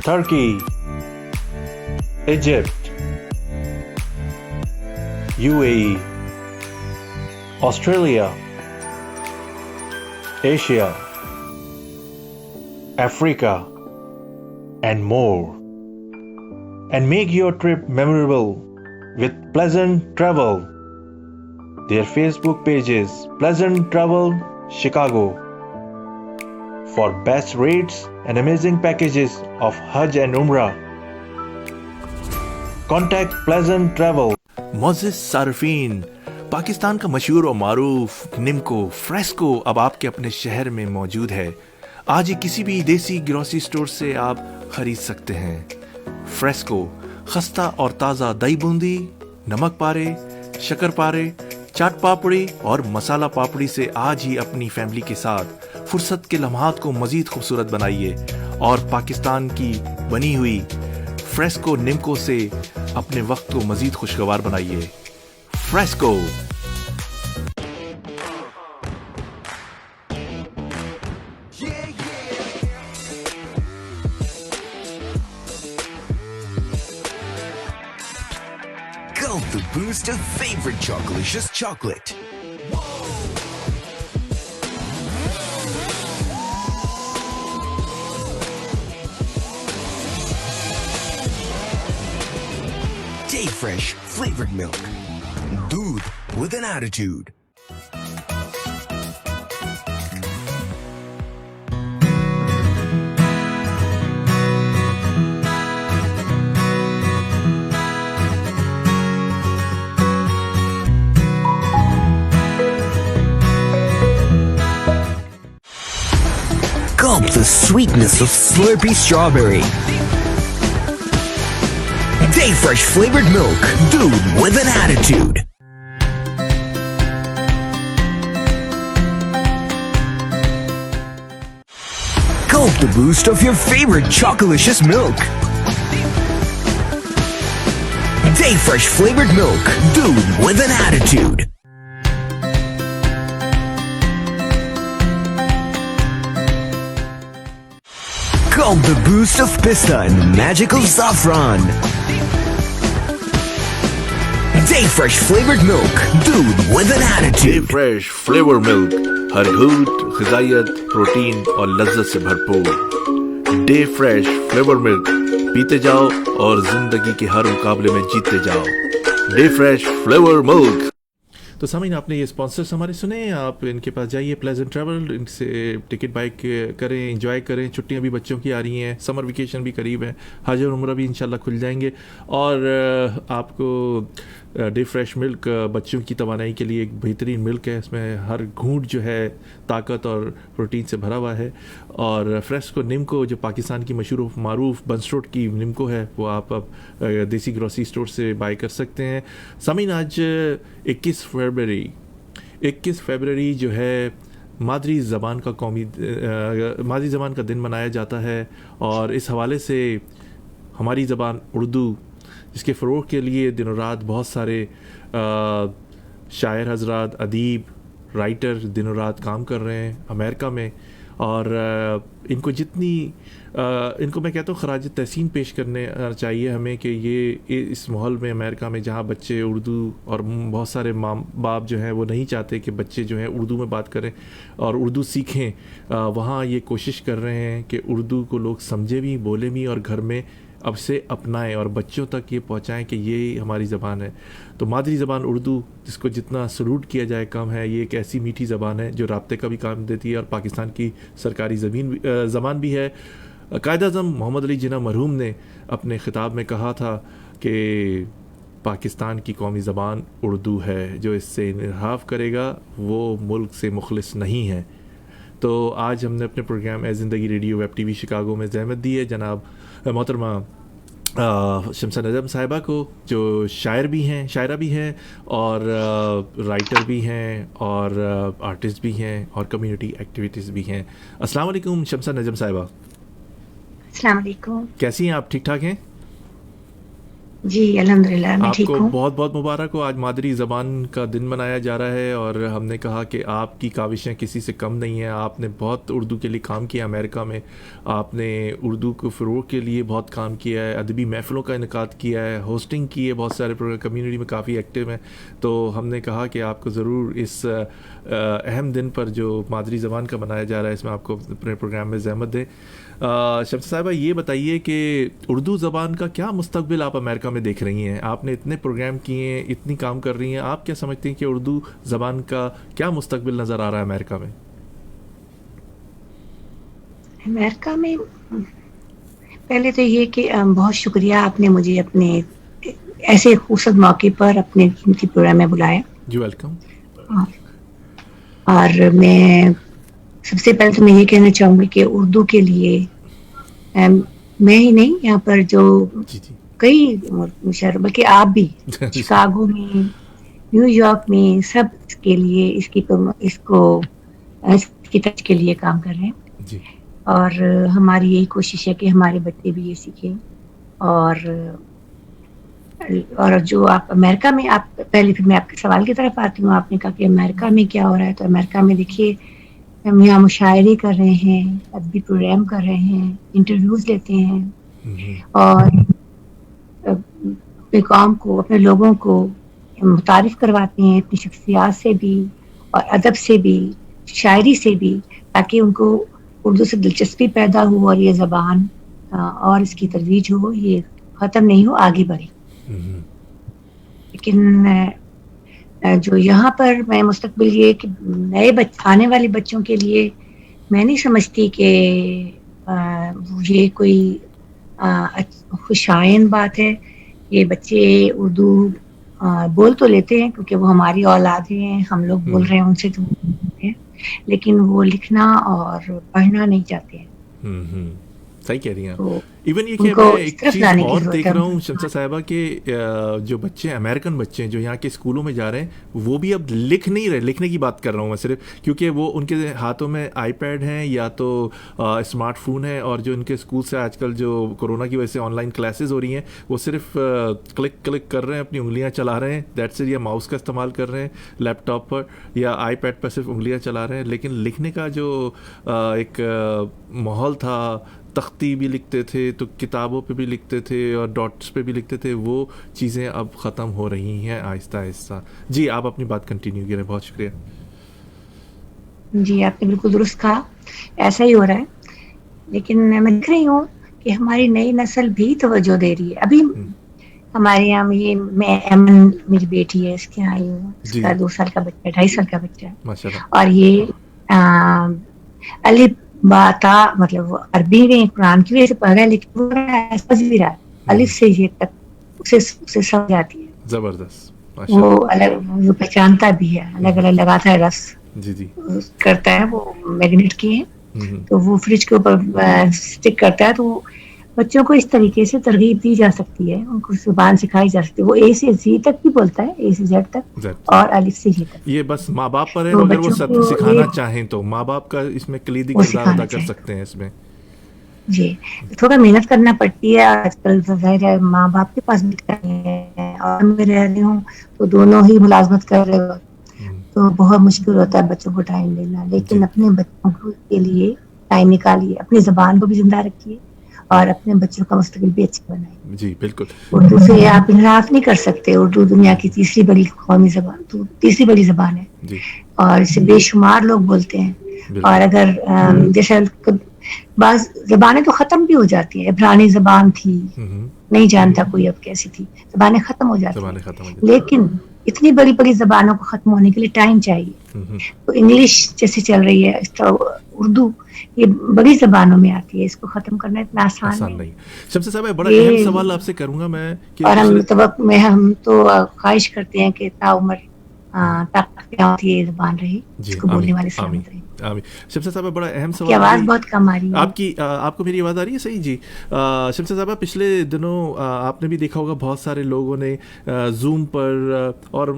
Turkey, Egypt, UAE, Australia, Asia, Africa, and more. And make your trip memorable with Pleasant Travel. Their Facebook page is Pleasant Travel Chicago. For best rates and amazing packages of Hajj and Umrah, contact Pleasant Travel. मोअज़्ज़िज़ सारफीन, पाकिस्तान का मशहूर और मारूफ nimko fresco अब आपके अपने शहर में मौजूद है। आज ही किसी भी देसी ग्रोसरी स्टोर से आप खरीद सकते हैं। फ्रेस्को खस्ता और ताज़ा दही बूंदी, नमक पारे, शक्कर पारे, चाट पापड़ी और मसाला पापड़ी से आज ही अपनी फैमिली के साथ फुर्सत के लम्हात को मज़ीद खूबसूरत बनाइए और पाकिस्तान की बनी हुई फ्रेस्को निम्को से अपने वक्त को मज़ीद खुशगवार बनाइए। Fresco boost of favorite Chocolicious chocolate. Dayfresh flavored milk. Doodh with an attitude. Gulp the sweetness of Slurpee strawberry. Dayfresh flavored milk. Doodh with an attitude. Gulp the boost of your favorite Chocolicious milk. Dayfresh flavored milk. Doodh with an attitude. Gulp the boost of pista and the magic of saffron. Dayfresh flavored milk. Doodh with an attitude. Fresh flavour milk, हर घूंट ग़िज़ाइयत, protein और लज्जत से भरपूर। Day fresh flavour milk पीते जाओ और जिंदगी के हर मुकाबले में जीतते जाओ। Day fresh flavour milk. तो सामीन, आपने ये स्पॉन्सर्स हमारे सुने, आप इनके पास जाइए, प्लेजेंट ट्रैवल, इनसे टिकट बाई करें, एंजॉय करें। छुट्टियां भी बच्चों की आ रही हैं, समर वेकेशन भी करीब है, हज और उम्रा भी इंशाल्लाह खुल जाएंगे और आपको डे फ्रेश मिल्क बच्चों की तवानाई के लिए एक बेहतरीन मिल्क है। इसमें हर घूंट जो है ताकत और प्रोटीन से भरा हुआ है। और फ्रेस्को निम्को जो पाकिस्तान की मशहूर मारूफ बंसरोड की निम्को है, वो आप अब देसी ग्रोसरी स्टोर से बाई कर सकते हैं। सामीन, आज 21 फरवरी जो है मादरी ज़बान का दिन मनाया जाता है और इस हवाले से हमारी ज़बान उर्दू, जिसके फ़रोग़ के लिए दिनों रात बहुत सारे शायर हजरात, अदीब, राइटर दिनों रात काम कर रहे हैं अमेरिका में। और इनको इनको मैं कहता हूँ खराज तहसीन पेश करने चाहिए हमें कि ये इस माहौल में अमेरिका में जहाँ बच्चे उर्दू और बहुत सारे माँ बाप जो हैं वो नहीं चाहते कि बच्चे जो हैं उर्दू में बात करें और उर्दू सीखें, वहाँ ये कोशिश कर रहे हैं कि उर्दू को लोग समझे भी, बोले भी और घर में अब से अपनाएं और बच्चों तक ये पहुँचाएं कि ये हमारी ज़बान है। तो मादरी ज़बान उर्दू, जिसको जितना सलूट किया जाए कम है, ये एक ऐसी मीठी ज़बान है जो राब्ते का भी काम देती है और पाकिस्तान की सरकारी ज़बान भी है। कायद-ए-आज़म मोहम्मद अली जिन्ना मरहूम ने अपने ख़िताब में कहा था कि पाकिस्तान की कौमी ज़बान उर्दू है, जो इससे इन्हिराफ करेगा वो मुल्क से मुखलिस नहीं है। तो आज हमने अपने प्रोग्राम ए ज़िंदगी रेडियो वेब टीवी शिकागो में ज़हमत दी है जनाब मोहतरमा शमसा नजम साहिबा को, जो शायरा भी हैं और राइटर भी हैं और आर्टिस्ट भी हैं और कम्युनिटी एक्टिविटीज़ भी हैं। अस्सलाम वालेकुम शमसा नजम साहिबा। अस्सलाम वालेकुम। कैसी हैं आप? ठीक ठाक हैं? जी अल्हम्दुलिल्लाह मैं ठीक आपको हूँ। बहुत बहुत मुबारक हो। आज मादरी ज़बान का दिन मनाया जा रहा है और हमने कहा कि आपकी काविशें किसी से कम नहीं हैं। आपने बहुत उर्दू के लिए काम किया अमेरिका में, आपने उर्दू को फ़रोग़ के लिए बहुत काम किया है, अदबी महफ़िलों का इनकाद किया है, होस्टिंग की है, बहुत सारे प्रोग्राम कम्युनिटी में काफ़ी एक्टिव हैं। तो हमने कहा कि आपको ज़रूर इस अहम दिन पर जो मादरी ज़बान का मनाया जा रहा है, इसमें आपको अपने प्रोग्राम में ज़हमत दें। शमसा साहिबा, ये बताइए कि उर्दू ज़बान का क्या मुस्तक़बिल आप अमेरिका में देख रही हैं? आपने इतने प्रोग्राम किए हैं, इतनी काम कर रही हैं, आप क्या समझती हैं कि उर्दू ज़बान का क्या मुस्तक़बिल नज़र आ रहा है अमेरिका में? अमेरिका में पहले तो ये कि बहुत शुक्रिया, आपने मुझे अपने ऐसे खूबसूरत मौके पर अपने कीमती प्रोग्राम में बुलाया। जी वेलकम। और मैं सबसे पहले तो मैं ये कहना चाहूँगी कि उर्दू के लिए मैं ही नहीं, यहाँ पर जो कई शहर, बल्कि आप भी शिकागो में, न्यूयॉर्क में, सब के लिए इसकी टच के लिए काम कर रहे हैं जी। और हमारी यही कोशिश है कि हमारे बच्चे भी ये सीखें। और जो आप अमेरिका में, आप पहले फिर मैं आपके सवाल की तरफ आती हूँ। आपने कहा कि अमेरिका में क्या हो रहा है, तो अमेरिका में देखिए हम यहाँ मुशायरे कर रहे हैं, अदबी प्रोग्राम कर रहे हैं, इंटरव्यूज लेते हैं और अपने कौम को, अपने लोगों को متعارف کرواتے ہیں اپنی شخصیات سے بھی اور ادب سے بھی, شاعری سے بھی, تاکہ ان کو اردو سے دلچسپی پیدا ہو اور یہ زبان اور اس کی ترویج ہو, یہ ختم نہیں ہو, آگے بڑھے. لیکن جو یہاں پر میں مستقبل یہ کہ نئے آنے والے بچوں کے لیے میں نہیں سمجھتی کہ یہ کوئی خوشائن بات ہے. یہ بچے اردو بول تو لیتے ہیں کیونکہ وہ ہماری اولادیں ہیں, ہم لوگ بول رہے ہیں ان سے, تو لیکن وہ لکھنا اور پڑھنا نہیں چاہتے ہیں. صحیح کہہ رہی ہیں آپ. ایون یہ کہ میں ایک چیز اور دیکھ رہا ہوں شمسہ صاحبہ کہ جو بچے امریکن بچے ہیں جو یہاں کے اسکولوں میں جا رہے ہیں, وہ بھی اب لکھ نہیں رہے. لکھنے کی بات کر رہا ہوں میں صرف, کیونکہ وہ ان کے ہاتھوں میں آئی پیڈ ہیں یا تو اسمارٹ فون ہے, اور جو ان کے اسکول سے آج کل جو کورونا کی وجہ سے آن لائن کلاسز ہو رہی ہیں, وہ صرف کلک کر رہے ہیں, اپنی انگلیاں چلا رہے ہیں, دیٹس اٹ, یا ماؤس کا استعمال کر رہے ہیں لیپ ٹاپ پر یا آئی پیڈ پر, صرف انگلیاں چلا رہے ہیں. لیکن لکھنے کا جو ایک ماحول تھا, تختی بھی لکھتے تھے تو کتابوں پہ بھی لکھتے تھے اور ڈاٹس پہ بھی لکھتے تھے, وہ چیزیں اب ختم ہو رہی ہیں آہستہ آہستہ. جی آپ اپنی بات کنٹینیو کریں, بہت شکریہ. جی آپ نے بالکل درست کہا, ایسا ہی ہو رہا ہے. لیکن میں دیکھ رہی ہوں کہ ہماری نئی نسل بھی توجہ دے رہی ہے. ابھی ہمارے یہاں یہ میں ایمن میری بیٹی ہے, اس کے یہاں آئی ہوں, اس کا 2 سال کا بچہ, 2.5 سال کا بچہ ہے, اور یہ الف با تا مطلب عربی میں قرآن کی وجہ سے پڑھ رہا ہے, لیکن وہ سمجھ بھی رہا ہے الف سے یہ تک اسے سمجھ آتی ہے. زبردست. وہ الگ وہ پہچانتا بھی ہے, الگ الگ لگاتا ہے, رس جی کرتا ہے, وہ میگنیٹ کی ہیں تو وہ فریج کے اوپر اسٹک کرتا ہے. تو بچوں کو اس طریقے سے ترغیب دی جا سکتی ہے, ان کو زبان سکھائی جا سکتی ہے. وہ اے سے زی تک بھی بولتا ہے, اے سے زیڈ تک, اور الف سے جی تک. یہ بس ماں باپ پر ہے, اگر وہ سب سکھانا چاہیں تو ماں باپ کا اس میں کلیدی کردار ادا کر سکتے ہیں اس میں. جی تھوڑا محنت کرنا پڑتی ہے آج کل, ظاہر ہے ماں باپ کے پاس بھی ہے, اور میں رہ رہی ہوں تو دونوں ہی ملازمت کر رہے ہو, تو بہت مشکل ہوتا ہے بچوں کو ٹائم دینا. لیکن اپنے بچوں کے لیے ٹائم نکالیے, اپنی زبان کو بھی زندہ رکھیے اور اپنے بچوں کا مستقبل بھی اچھا بنائیں. جی بالکل. اردو سے آپ انحراف نہیں کر سکتے. اردو دنیا کی تیسری بڑی قومی زبان, تیسری بڑی زبان ہے, اور اسے بے شمار لوگ بولتے ہیں. اور اگر جیسے بعض زبانیں تو ختم بھی ہو جاتی ہیں, عبرانی زبان تھی, نہیں جانتا کوئی اب کیسی تھی, زبانیں ختم ہو جاتی ہیں, لیکن اتنی بڑی بڑی زبانوں کو ختم ہونے کے لیے ٹائم چاہیے. تو انگلش جیسے چل رہی ہے, اردو یہ بڑی زبانوں میں آتی ہے, اس کو ختم کرنا اتنا آسان نہیں. شمسہ صاحب بڑا اہم سوال آپ سے کروں گا میں, اور ہم تو خواہش کرتے ہیں کہ تا عمر یہ زبان رہی, اس کو بولنے والے سلامت رہے. شمسہ صاحبہ بڑا اہم سوال. آواز بہت کم آ رہی ہے آپ کو میری آواز آ رہی ہے صحیح؟ جی شمسہ صاحبہ, پچھلے دنوں آپ نے بھی دیکھا ہوگا بہت سارے لوگوں نے زوم پر اور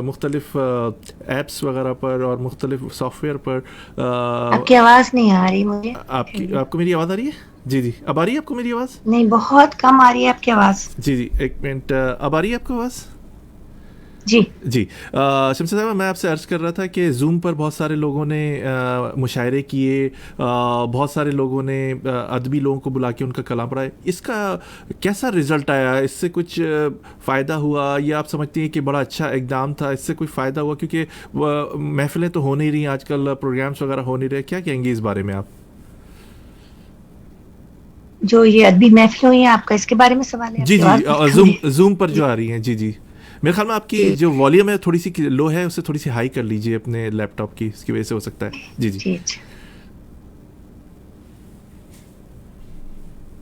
مختلف ایپس وغیرہ پر اور مختلف سافٹ ویئر پر. آپ کی آواز نہیں آ رہی مجھے. آپ کو میری آواز آ رہی ہے؟ جی اب آ رہی ہے آپ کو میری آواز؟ نہیں, بہت کم آ رہی ہے آپ کی آواز. جی ایک منٹ, اب آ رہی ہے آپ کو آواز؟ جی شمسہ صاحبہ, میں آپ سے عرض کر رہا تھا کہ زوم پر بہت سارے لوگوں نے مشاعرے کیے, بہت سارے لوگوں نے ادبی لوگوں کو بلا کے ان کا کلام پڑھایا. اس کا کیسا رزلٹ آیا؟ اس سے کچھ فائدہ ہوا یا آپ سمجھتی ہیں کہ بڑا اچھا اقدام تھا, اس سے کوئی فائدہ ہوا؟ کیونکہ محفلیں تو ہو نہیں رہی آج کل, پروگرامس وغیرہ ہو نہیں رہے, کیا کہیں گے اس بارے میں آپ؟ جو یہ ادبی محفل ہوئی ہیں, آپ کا اس کے بارے میں سوال ہے؟ جی زوم پر جو آ رہی ہیں. جی میرے خیال میں آپ کی جو والیوم ہے تھوڑی سی لو ہے, اسے تھوڑی سی ہائی کر لیجئے اپنے لیپ ٹاپ کی, اس کی وجہ سے ہو سکتا ہے.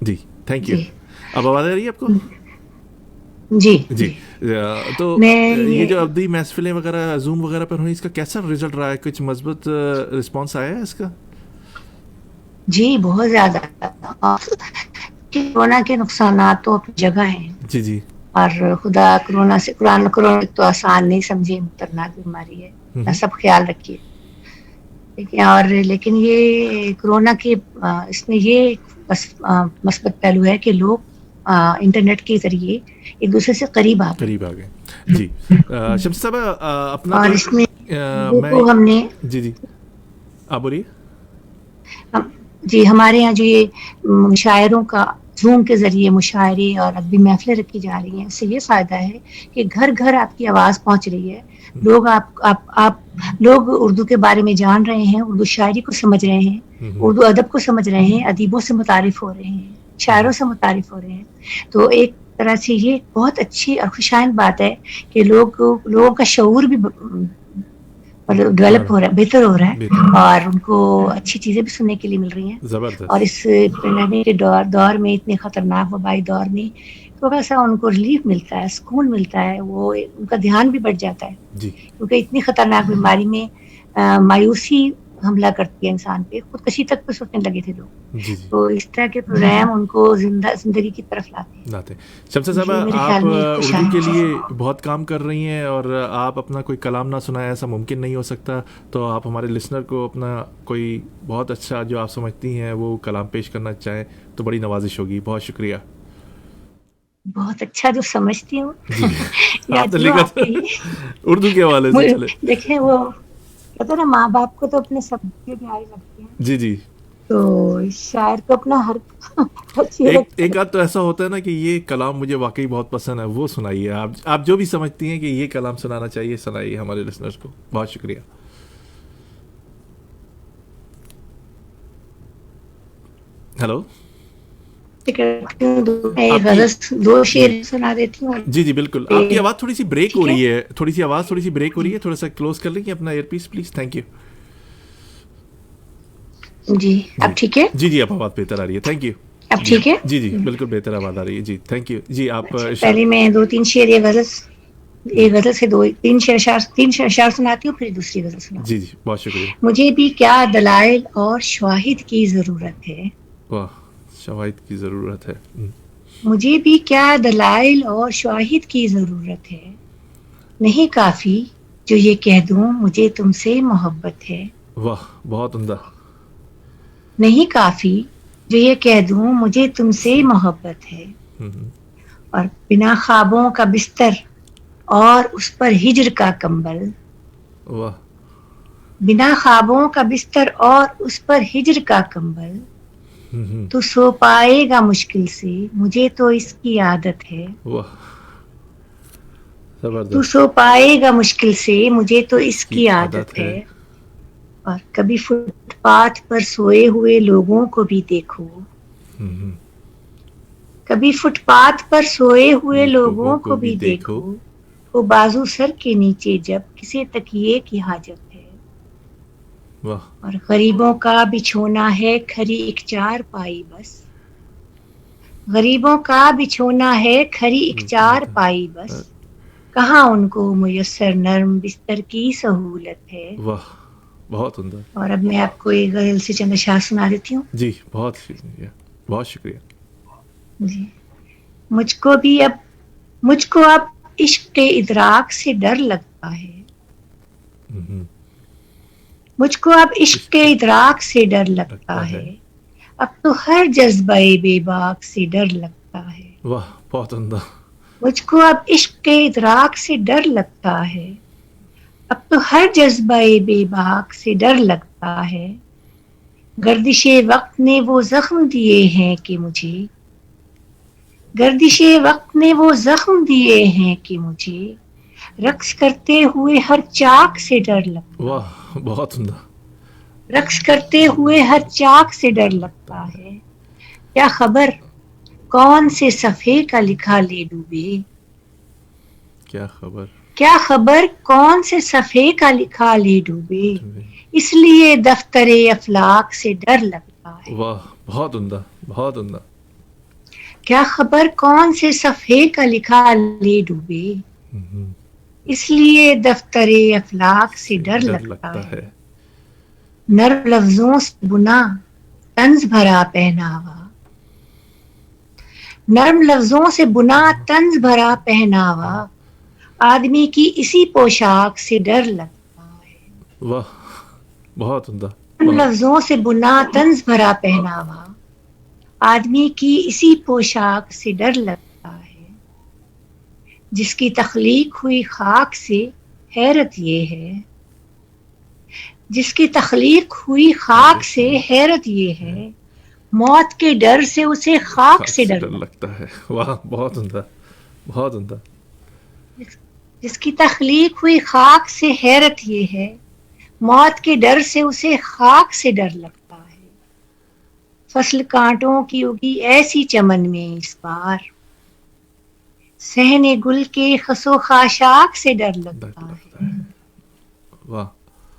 جی تھینک یو. اب آواز آ رہی ہے آپ کو؟ جی تو یہ جو ابدی محفلیں وغیرہ زوم وغیرہ پر ہوئی, اس کا کیسا رزلٹ رہا ہے؟ کچھ مثبت رسپانس آیا ہے اس کا؟ جی بہت زیادہ. کورونا کے نقصانات تو اپنی جگہ ہیں. جی اور خدا کورونا سے کورونا تو آسان نہیں سمجھے, خطرناک بیماری ہے, سب خیال رکھیے. لیکن یہ کورونا کے اس میں یہ مثبت پہلو ہے کہ لوگ انٹرنیٹ کے ذریعے ایک دوسرے سے قریب آ گئے. جی شمس صاحب اپنا, اور اس میں ہم نے جی آپ بولیے. جی ہمارے یہاں جو یہ شاعروں کا زوم کے ذریعے مشاعرے اور ادبی محفلیں رکھی جا رہی ہیں. اس سے یہ فائدہ ہے کہ گھر گھر آپ کی آواز پہنچ رہی ہے. لوگ اردو کے بارے میں جان رہے ہیں, اردو شاعری کو سمجھ رہے ہیں, اردو ادب کو سمجھ رہے ہیں, ادیبوں سے متعارف ہو رہے ہیں, شاعروں سے متعارف ہو رہے ہیں. تو ایک طرح سے یہ بہت اچھی اور خوشائند بات ہے کہ لوگوں کا شعور بھی ڈیولپ ہو رہا ہے, بہتر ہو رہا ہے, اور ان کو اچھی چیزیں بھی سننے کے لیے مل رہی ہیں. اور اس پیندیمک کے دور میں, اتنے خطرناک وبائی دور میں تھوڑا سا ان کو ریلیف ملتا ہے, سکون ملتا ہے, وہ ان کا دھیان بھی بڑھ جاتا ہے. کیونکہ اتنی خطرناک بیماری میں مایوسی حملہ کرتی ہے انسان پہ, خودکشی تک پہ سوچنے لگے تھے لوگ. تو اس طرح کے پروگرام ان کو زندگی کی طرف لاتے ہیں. شمسہ صاحبہ, آپ اردو کے لیے بہت کام کر رہی ہیں, اور آپ اپنا کوئی کلام نہ سنائیں ایسا ممکن نہیں ہو سکتا. تو آپ ہمارے لسنر کو اپنا کوئی بہت اچھا جو آپ سمجھتی ہیں وہ کلام پیش کرنا چاہیں تو بڑی نوازش ہوگی. بہت شکریہ. بہت اچھا جو سمجھتی ہوں اردو کے حوالے سے. دیکھیں, وہ کہتے ہیں نا, ماں باپ کو تو اپنے سب کے پیارے لگتے ہیں. جی جی. تو شاعر کو اپنا ہر ایک آدھ تو ایسا ہوتا ہے نا کہ یہ کلام مجھے واقعی بہت پسند ہے, وہ سنائیے. آپ جو بھی سمجھتی ہیں کہ یہ کلام سنانا چاہیے, سنائیے ہمارے لسنرز کو. بہت شکریہ. ہیلو, دو شعر سنا دیتی ہوں. جی جی بالکل. آپ کی آواز تھوڑی سی بریک ہو رہی ہے, تھوڑا سا کلوز کر لیں گے اپنا earpiece please. Thank you. جی اب ٹھیک ہے. جی جی, اب آواز بہتر آ رہی ہے. Thank you. اب ٹھیک ہے. جی جی بالکل بہتر آواز آ رہی ہے. جی تھینک یو. جی آپ پہلے میں 2-3 شعر ایک غزل سے 2-3 اشعار سناتی ہوں, پھر دوسری غزل سناتی ہوں. جی جی بہت شکریہ. مجھے بھی کیا دلائل اور شواہد کی ضرورت ہے. واہ, شواہد کی ضرورت ہے. مجھے بھی کیا دلائل اور شواہد کی ضرورت ہے, نہیں کافی جو یہ کہہ دوں مجھے تم سے محبت ہے. واہ, بہت عمدہ. نہیں کافی جو یہ کہہ دوں مجھے تم سے محبت ہے, اور بنا خوابوں کا بستر اور اس پر ہجر کا کمبل. واہ. بنا خوابوں کا بستر اور اس پر ہجر کا کمبل, تو سو پائے گا مشکل سے مجھے تو اس کی عادت ہے. واہ, تو سو پائے گا مشکل سے مجھے تو اس کی عادت ہے. اور کبھی فٹ پاتھ پر سوئے ہوئے لوگوں کو بھی دیکھو, کبھی فٹ پاتھ پر سوئے ہوئے لوگوں کو بھی دیکھو, وہ بازو سر کے نیچے جب کسی تکیے کی حاجت ہے. اور غریبوں کا بچھونا ہے کھری ایک چار پائی بس, غریبوں کا بچھونا ہے کھری ایک چار پائی بس, کہاں ان کو میسر نرم بستر کی سہولت ہے. واہ, بہت عمدہ. اور اب میں آپ کو ایک غزل سے چند اشعار سنا دیتی ہوں. جی بہت شکریہ, بہت شکریہ. جی. مجھ کو اب عشق کے ادراک سے ڈر لگتا ہے. مجھ کو اب عشق کے ادراک سے ڈر لگتا ہے, اب تو ہر جذبہ بے باک سے ڈر لگتا ہے. واہ, بہت عمدہ. مجھ کو اب عشق کے ادراک سے ڈر لگتا ہے, اب تو ہر جذبہ بے باک سے ڈر لگتا ہے. گردش وقت نے وہ زخم دیے ہیں کہ مجھے, گردش وقت نے وہ زخم دیے ہیں کہ مجھے, رقص کرتے ہوئے ہر چاک سے ڈر لگتا ہے. واہ, بہت عمدہ. رقص کرتے ہوئے ہر چاک سے ڈر لگتا ہے. کیا خبر کون سے صفحے کا لکھا لے ڈوبے, کیا خبر, کیا خبر کون سے صفحے کا لکھا لے ڈوبے, اس لیے دفتر افلاک سے ڈر لگتا ہے. واہ, بہت عمدہ, بہت عمدہ. کیا خبر کون سے صفحے کا لکھا لے ڈوبے, اس لیے دفتر افلاک سے ڈر لگتا ہے. نرم لفظوں سے بنا طنز بھرا پہناوا, نرم لفظوں سے بنا طنز بھرا پہناوا, آدمی کی اسی پوشاک سے ڈر لگتا ہے. واہ, بہت عمدہ. نرم لفظوں سے بنا طنز بھرا پہناوا, آدمی کی اسی پوشاک سے ڈر لگتا ہے. جس کی تخلیق ہوئی خاک سے حیرت یہ ہے, جس کی تخلیق ہوئی خاک سے حیرت یہ ہے, موت کے ڈر سے اسے خاک سے ڈر لگتا ہے. واہ بہت عمدہ بہت عمدہ. جس کی تخلیق ہوئی خاک سے حیرت یہ ہے موت کے ڈر سے اسے خاک سے ڈر لگتا ہے. فصل کانٹوں کی اگی ایسی چمن میں اس بار صحن گل کے خس و خاشاک سے ڈر لگتا ہے. واہ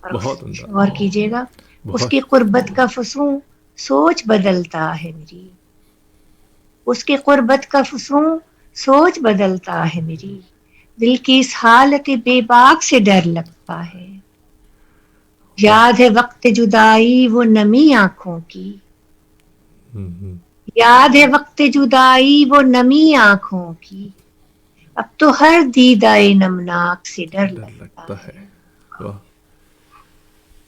بہت عمدہ. اور کیجیے گا اس کی قربت کا فسوں سوچ بدلتا ہے میری. اس کی قربت کا فسوں سوچ بدلتا ہے میری. دل کی اس حالت بے باک سے ڈر لگتا ہے. یاد ہے وقت جدائی وہ نمی آنکھوں کی. یاد ہے وقت جدائی وہ نمی آنکھوں کی. اب تو ہر دیدائے نمناک سے ڈر لگتا ہے.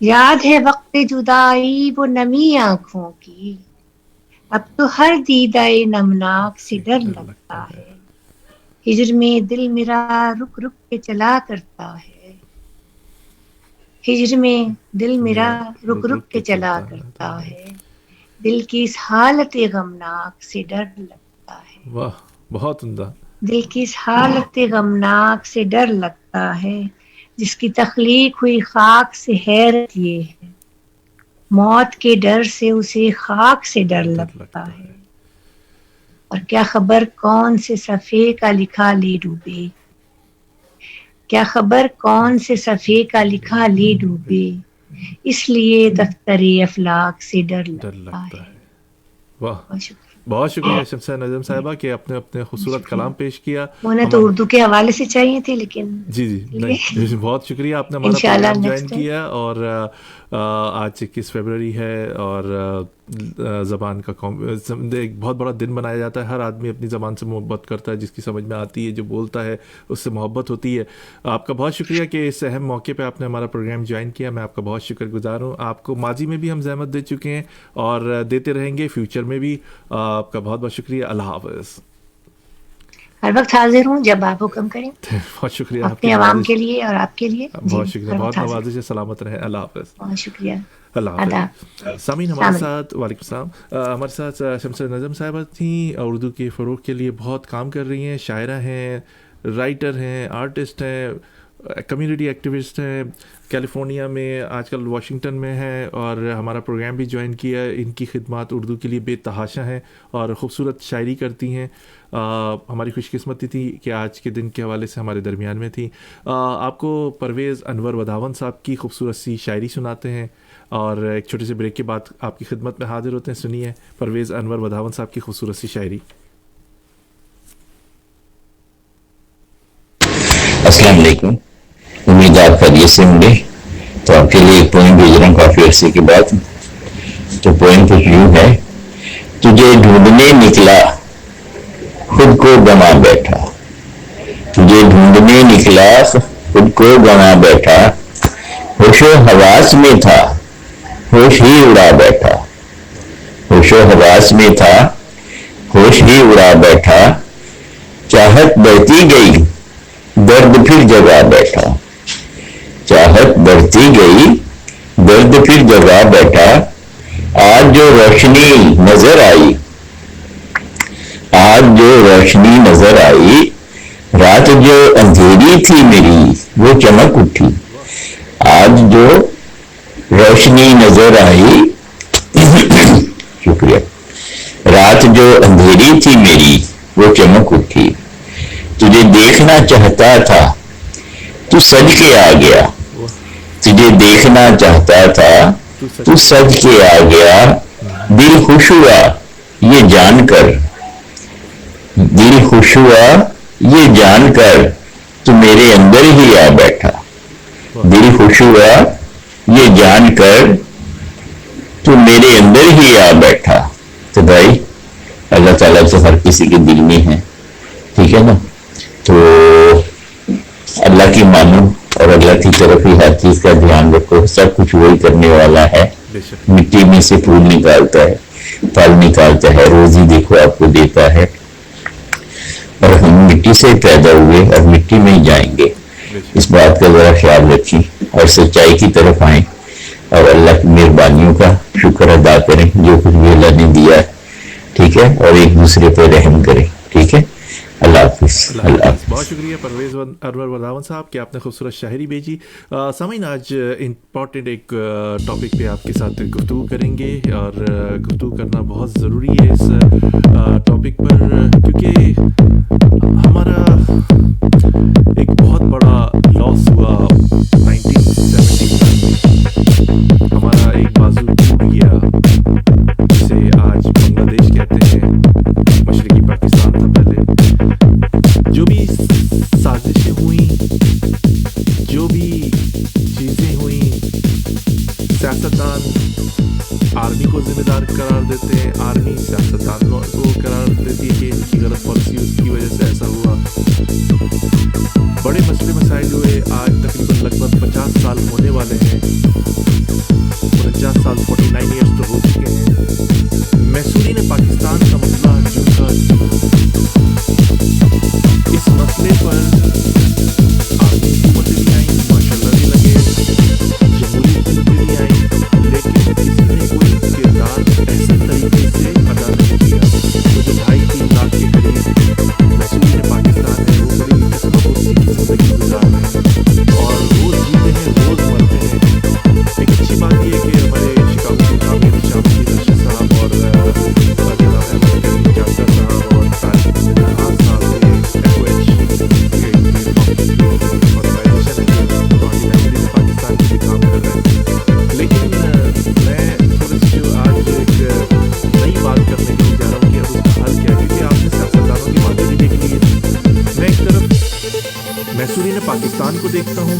یاد ہے وقت جدائی وہ نمی آنکھوں کی. اب تو ہر دیدائے نمناک سے ڈر لگتا ہے. ہجر میں دل میرا رک رک کے چلا کرتا ہے. ہجر میں دل میرا رک رک کے چلا کرتا ہے. دل کی اس حالت غمناک سے ڈر لگتا ہے. واہ بہت عمدہ. دل کی اس حالت غمناک سے ڈر لگتا ہے جس کی تخلیق ہوئی خاک سے حیرت یہ ہے موت کے ڈر سے اسے خاک سے ڈر لگتا ہے. اور کیا خبر کون سے صفحے کا لکھا لے ڈوبے. کیا خبر کون سے صفحے کا لکھا لے ڈوبے. اس لیے دفتر افلاک سے ڈر لگتا ہے. واہ بہت شکریہ شمسہ نظم صاحبہ کہ آپ نے اپنے خوبصورت کلام پیش کیا. انہیں تو اردو کے حوالے سے چاہیے تھے لیکن جی نہیں بہت شکریہ آپ نے ہمارا پروگرام جوائن کیا. اور آج 21 فروری ہے اور زبان کا ایک بہت بڑا دن منایا جاتا ہے. ہر آدمی اپنی زبان سے محبت کرتا ہے, جس کی سمجھ میں آتی ہے, جو بولتا ہے اس سے محبت ہوتی ہے. آپ کا بہت شکریہ کہ اس اہم موقع پہ آپ نے ہمارا پروگرام جوائن کیا. میں آپ کا بہت شکر گزار ہوں. آپ کو ماضی میں بھی ہم زحمت دے چکے ہیں اور دیتے رہیں گے فیوچر میں بھی. آپ کا بہت بہت شکریہ. اللہ حافظ. ہر وقت حاضر ہوں جب آپ حکم کریں. بہت شکریہ اپنے عوام کے لیے اور آپ کے لیے. بہت شکریہ. بہت نوازش ہے. سلامت رہیں. اللہ حافظ. بہت شکریہ. اللہ حافظ. سامعین ہمارے ساتھ وعلیکم السلام ہمارے ساتھ شمس نظم صاحبہ تھیں. اردو کے فروغ کے لیے بہت کام کر رہی ہیں. شاعرہ ہیں, رائٹر ہیں, آرٹسٹ ہیں, کمیونٹی ایکٹیوسٹ ہیں. کیلیفورنیا میں آج کل واشنگٹن میں ہیں اور ہمارا پروگرام بھی جوائن کیا. ان کی خدمات اردو کے لیے بے تحاشا ہیں اور خوبصورت شاعری کرتی ہیں. ہماری خوش قسمتی تھی کہ آج کے دن کے حوالے سے ہمارے درمیان میں تھی. آپ کو پرویز انور وداون صاحب کی خوبصورت سی شاعری سناتے ہیں اور ایک چھوٹے سے بریک کے بعد آپ کی خدمت میں حاضر ہوتے ہیں. سنیے پرویز انور وداون صاحب کی خوبصورت سی شاعری. السلام علیکم. امید آپ خیریت سے ہوں گے. تو آپ کے لیے ایک پوئم بھیج رہا ہوں کافی عرصے کے بعد. تو پوئم کچھ یوں ہے. تجھے ڈھونڈنے نکلا خود کو گما بیٹھا. تجھے ڈھونڈنے نکلا خود کو گما بیٹھا. ہوش و حواس میں تھا ہوش ہی اڑا بیٹھا. ہوش و حواس میں تھا ہوش ہی اڑا بیٹھا. چاہت بڑھتی گئی درد پھر جگا بیٹھا. چاہت بڑھتی گئی درد پھر جگا بیٹھا. آج جو روشنی نظر آئی آج جو روشنی نظر آئی رات جو اندھیری تھی میری وہ چمک اٹھی. آج جو روشنی نظر آئی شکریہ. رات جو اندھیری تھی میری وہ چمک اٹھی. تجھے دیکھنا چاہتا تھا تو سج کے آ گیا. تجھے دیکھنا چاہتا تھا تو سج کے آ گیا. دل خوش ہوا یہ جان کر دل خوش ہوا یہ جان کر تو میرے اندر ہی آ بیٹھا. دل خوش ہوا یہ جان کر تو میرے اندر ہی آ بیٹھا. تو بھائی اللہ تعالیٰ تو ہر کسی کے دل میں ہے, ٹھیک ہے نا. تو اللہ کی مانو اور اللہ کی طرف ہی ہر چیز کا دھیان رکھو. سب کچھ وہی کرنے والا ہے. مٹی میں سے پھول نکالتا ہے, پھل نکالتا ہے, روزی دیکھو آپ کو دیتا ہے. اور ہم مٹی سے پیدا ہوئے اور مٹی میں ہی جائیں گے. اس بات کا ذرا خیال رکھیں اور سچائی کی طرف آئیں اور اللہ کی مہربانیوں کا शुक्र अदा करें जो कुछ भी अल्लाह ने दिया है, ठीक है, और एक दूसरे पर रहम करें, ठीक है। अल्लाह हाफिज़। बहुत शुक्रिया परवेज़ अनवर वरदावन साहब कि आपने खूबसूरत शायरी भेजी। सामीन, आज इम्पॉर्टेंट एक टॉपिक पे आपके साथ गुफ्तगू करेंगे और गुफ्तगू करना बहुत ज़रूरी है इस टॉपिक पर, क्योंकि हमारा एक बहुत बड़ा लॉस हुआ 1970 में। हमारा एक बाजू टूट गया, जिसे आज बांग्लादेश कहते हैं, मशरकी पाकिस्तान था पहले। जो भी साजिशें हुई, जो भी चीज़ें हुई, सियासतदान आर्मी को जिम्मेदार करार देते हैं, आर्मी सियासतदानों को करार देती है कि इनकी गलत पॉलिसी उसकी वजह से ऐसा हुआ। बड़े मसले मसाइल हुए। आज तकरीबन लगभग 50 साल होने वाले हैं, 49 साल 49 ईयर्स तो हो चुके हैं। मैसूरी ने पाकिस्तान का मसला चुनकर इस मसले पर आर्मी हुकूमतें भी आई, माशाल्लाह भी लगे, जमहूरी हुकूमतें भी आई, लेकिन किसी ने कोई किरदार ऐसे तरीके से अदा नहीं किया। तो जो 2.5-3 लाख के करीब मैसूरी ने पाकिस्तान है, वो बड़ी किस्मत की ज़िंदगी गुजार रहे हैं और रोज़ जीते हैं, रोज़ मरते हैं। एक अच्छी बात यह है कि हमारे शिकागो के काबिल शामिल रशीद साहब और मैसूरी ने पाकिस्तान को देखता हूँ,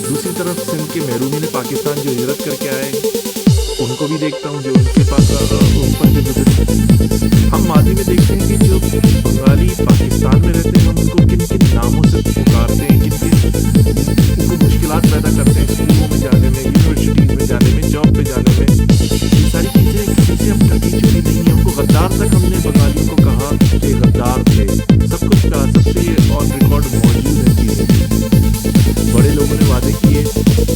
दूसरी तरफ सिंध के महरूमी ने पाकिस्तान जो हिजरत करके आए उनको भी देखता हूँ, जो उनके पास ऊपर जो गुजरे। हम माजी में देखते हैं कि जो बंगाली पाकिस्तान में रहते हैं, हम उनको किन किन नामों से पुकारते हैं, किन किन उनको मुश्किलात पैदा करते हैं स्कूलों में जाने में, यूनिवर्सिटीज़ में जाने में, जॉब पे जाने में। ये सारी चीज़ें किसी से अब ढकी छुपी नहीं है। उनको गद्दार तक हमने बंगालियों को कहा कि गद्दार थे, सब कुछ कहा, सबसे ये ऑन रिकॉर्ड मौजूद है चीज़ें। बड़े लोगों ने वादे किए,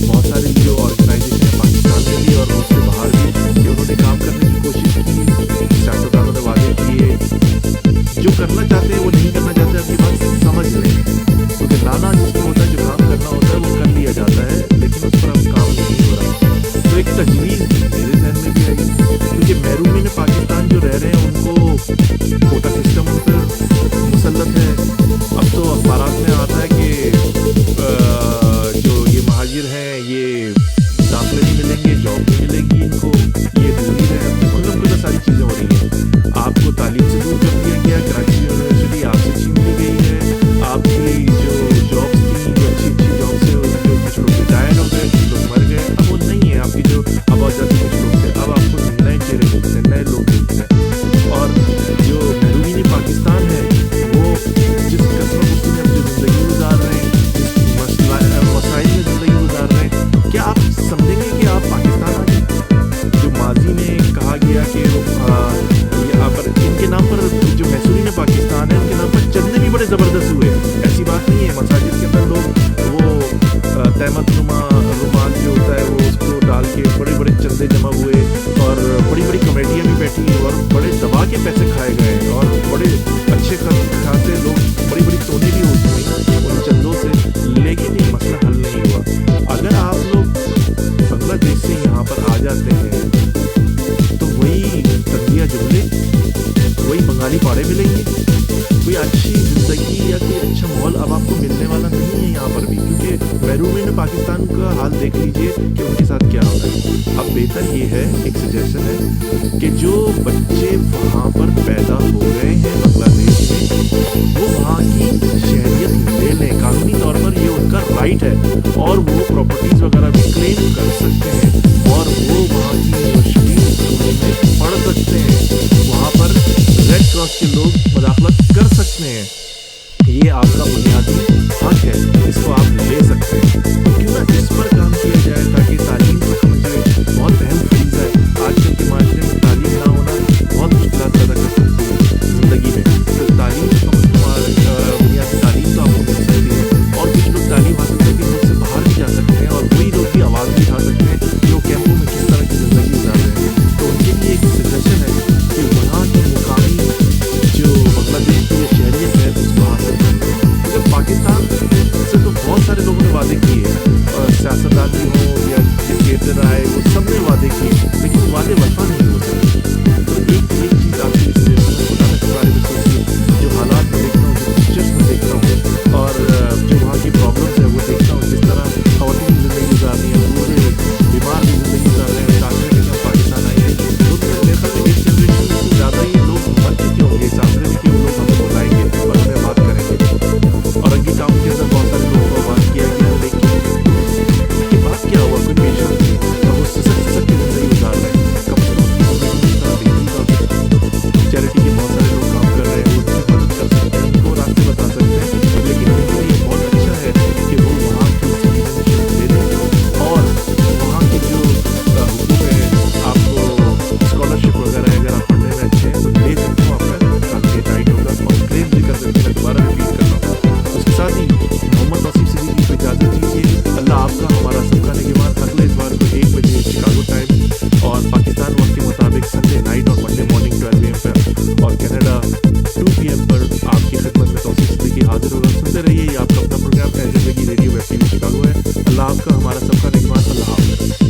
बहुत सारे जो ऑर्गेनाइजेशन है पाकिस्तान में भी और उससे बाहर भी, कि उन्होंने काम करने की कोशिश की। सियासतदानों ने वादे किए, जो करना चाहते हैं वो नहीं करना चाहते, अपनी बात समझ लें, क्योंकि लाना जिसको होता है, जो काम करना होता है वो कर लिया जाता है, लेकिन उस पर अब काम नहीं हो रहा। तो एक तजवीज़ मेरे जहन में भी आई, क्योंकि महरूमी ने पाकिस्तान जो रह रहे हैं उनको कोटा सिस्टम उन पर मुसल्लत है। अब तो अखबारात में आता है कि जो ये महाजिर हैं ये दाखिले नहीं मिलेंगे, जॉब नहीं मिलेगी इनको, ये दूरी है, मतलब सारी चीज़ें हो रही हैं। आपको तालीम से दूर कर दिया गया, कराची यूनिवर्सिटी आपसे छीन ली गई है, आपकी जो जॉब्स थी, जो अच्छी जॉब से जो कुछ लोग रिटायर्ड हो गए, कुछ लोग मर गए, अब वो नहीं है। आपकी जो आबादी कुछ लोग थे, अब आपको नए चेहरे मिलते हैं, नए लोग मिलते हैं। और जो महरूमी पाकिस्तान है, वो जिस कस्म उसमें अब जो ज़िंदगी गुजार रहे हैं, मसाइल में ज़िंदगी गुजार रहे हैं, क्या आप समझेंगे कि आप पाकिस्तान आ गए? जो माजी में कहा गया कि यहाँ पर इनके नाम पर जो मैसूरी ने पाकिस्तान है, उनके नाम पर चंदे भी बड़े ज़बरदस्त हुए। ऐसी बात नहीं है, मसाजिद के अंदर लोग वो तहमत नुमा रुमाल जो होता है वो उसको डाल के बड़े बड़े चंदे जमा हुए और बड़ी बड़ी कमेटियाँ भी बैठी और बड़े दबा के पैसे खाए गए और बड़े अच्छे खासे लोग, बड़ी बड़ी तोड़े भी होती हैं उन चंदों से, लेकिन ये मसला हल नहीं हुआ। अगर आप लोग बांग्लादेश से यहाँ पर आ जाते हैं तो वही तंजिया जुमले, वही बंगाली पाड़े मिलेंगे, कोई अच्छी ज़िंदगी या कोई अच्छा माहौल अब आपको मिलने वाला नहीं है यहाँ पर भी, क्योंकि महरूमी ने पाकिस्तान का हाल देख लीजिए कि उनके साथ क्या होता है। अब बेहतर ये है, एक सजेशन है कि जो बच्चे वहाँ पर पैदा हो गए हैं बांग्लादेश में, वो वहाँ की शहरियत ले लें, कानूनी तौर पर ये उनका राइट है और वो प्रॉपर्टीज़ वगैरह भी क्लेम कर सकते हैं और वो वहाँ की यूनिवर्सिटी में पढ़ सकते हैं, वहाँ पर रेड क्रॉस के लोग मुदाखलत कर सकते हैं। ये आपका बुनियादी हक है, इसको आप ले सकते हैं। तो क्यों ना इस पर काम किया जाए ताकि तालीम तक पहुँचे। बहुत अहम फरीज़ा है, आजकल के माशरे में तालीम ना होना बहुत मुश्किल पैदा कर सकती है ज़िंदगी में। तो तालीम बुनियादी तालीम तो आपको मिल सकती है और कुछ लोग तालीम हासिल करके मुल्क से बाहर भी जा सकते हैं और वही लोग भी आवाज़ भी उठा सकते हैं जो कैंपों में किस तरह की ज़िंदगी गुजार रहे हैं। लीडर आए, वो सबने वादे किए, लेकिन वादे वफा नहीं होते। तो एक चीज़ आपकी बताना के बारे में सोचिए, जो हालात में देखता हूँ, जो पिक्चर्स में देखता हूँ, और जो वहाँ की प्रॉब्लम्स है वो देखता हूँ, जिस तरह ख़वातीन की ज़िंदगी गुजार रही हैं, बूढ़े बीमार भी ज़िंदगी गुजार रहे हैं। आंकड़े में जब पाकिस्तान आए हैं तो मेरे ख्याल में एक जनरेशन से ज़्यादा ही लोग मर चुके होंगे इस आंकड़े में कि वो लोग हमें बुलाएंगे और हमें बात करेंगे। और रंगी टाउन के अंदर बहुत सारे लोगों को बात किया गया, लेकिन ये बात क्या हुआ, कोई पेशेंस नहीं, और वो सिसक के ज़िंदगी गुजार रहे हैं। चैरिटी के बहुत सारे लोग काम कर रहे हैं, वो उनकी मदद कर सकते हैं, उनको रास्ते बता सकते हैं, लेकिन उनके लिए बहुत अच्छा है कि वो वहाँ की सिटीजनशिप ले दें और वहाँ के जो हुकूक है, आपको स्कॉलरशिप वगैरह है, अगर आप पढ़ने में अच्छे हैं तो ले सकते हो, आपका काफ़ी राइट होगा और क्लेम भी कर सकते हैं। दोबारा रिपीट कर रहा हूँ। उसके साथ ही मोहम्मद तौसीफ सिद्दीकी को इजाज़त दीजिए। अल्लाह आपका हमारा सबका निगहबान। अगले इतवार को 1 बजे शिकागो टाइम और पाकिस्तान वक्त के मुताबिक संडे नाइट और मंडे मॉर्निंग 12 AM पर और कनाडा 2 PM पर आपकी खिदमत में तौसीफ सिद्दीकी हाजिर होगा। सुनते रहिए, ये आपका अपना प्रोग्राम है ज़िंदगी रेडियो वेब टीवी शिकागो है। अल्लाह आपका हमारा सबका निगहबान। अल्लाह हाफ़िज़।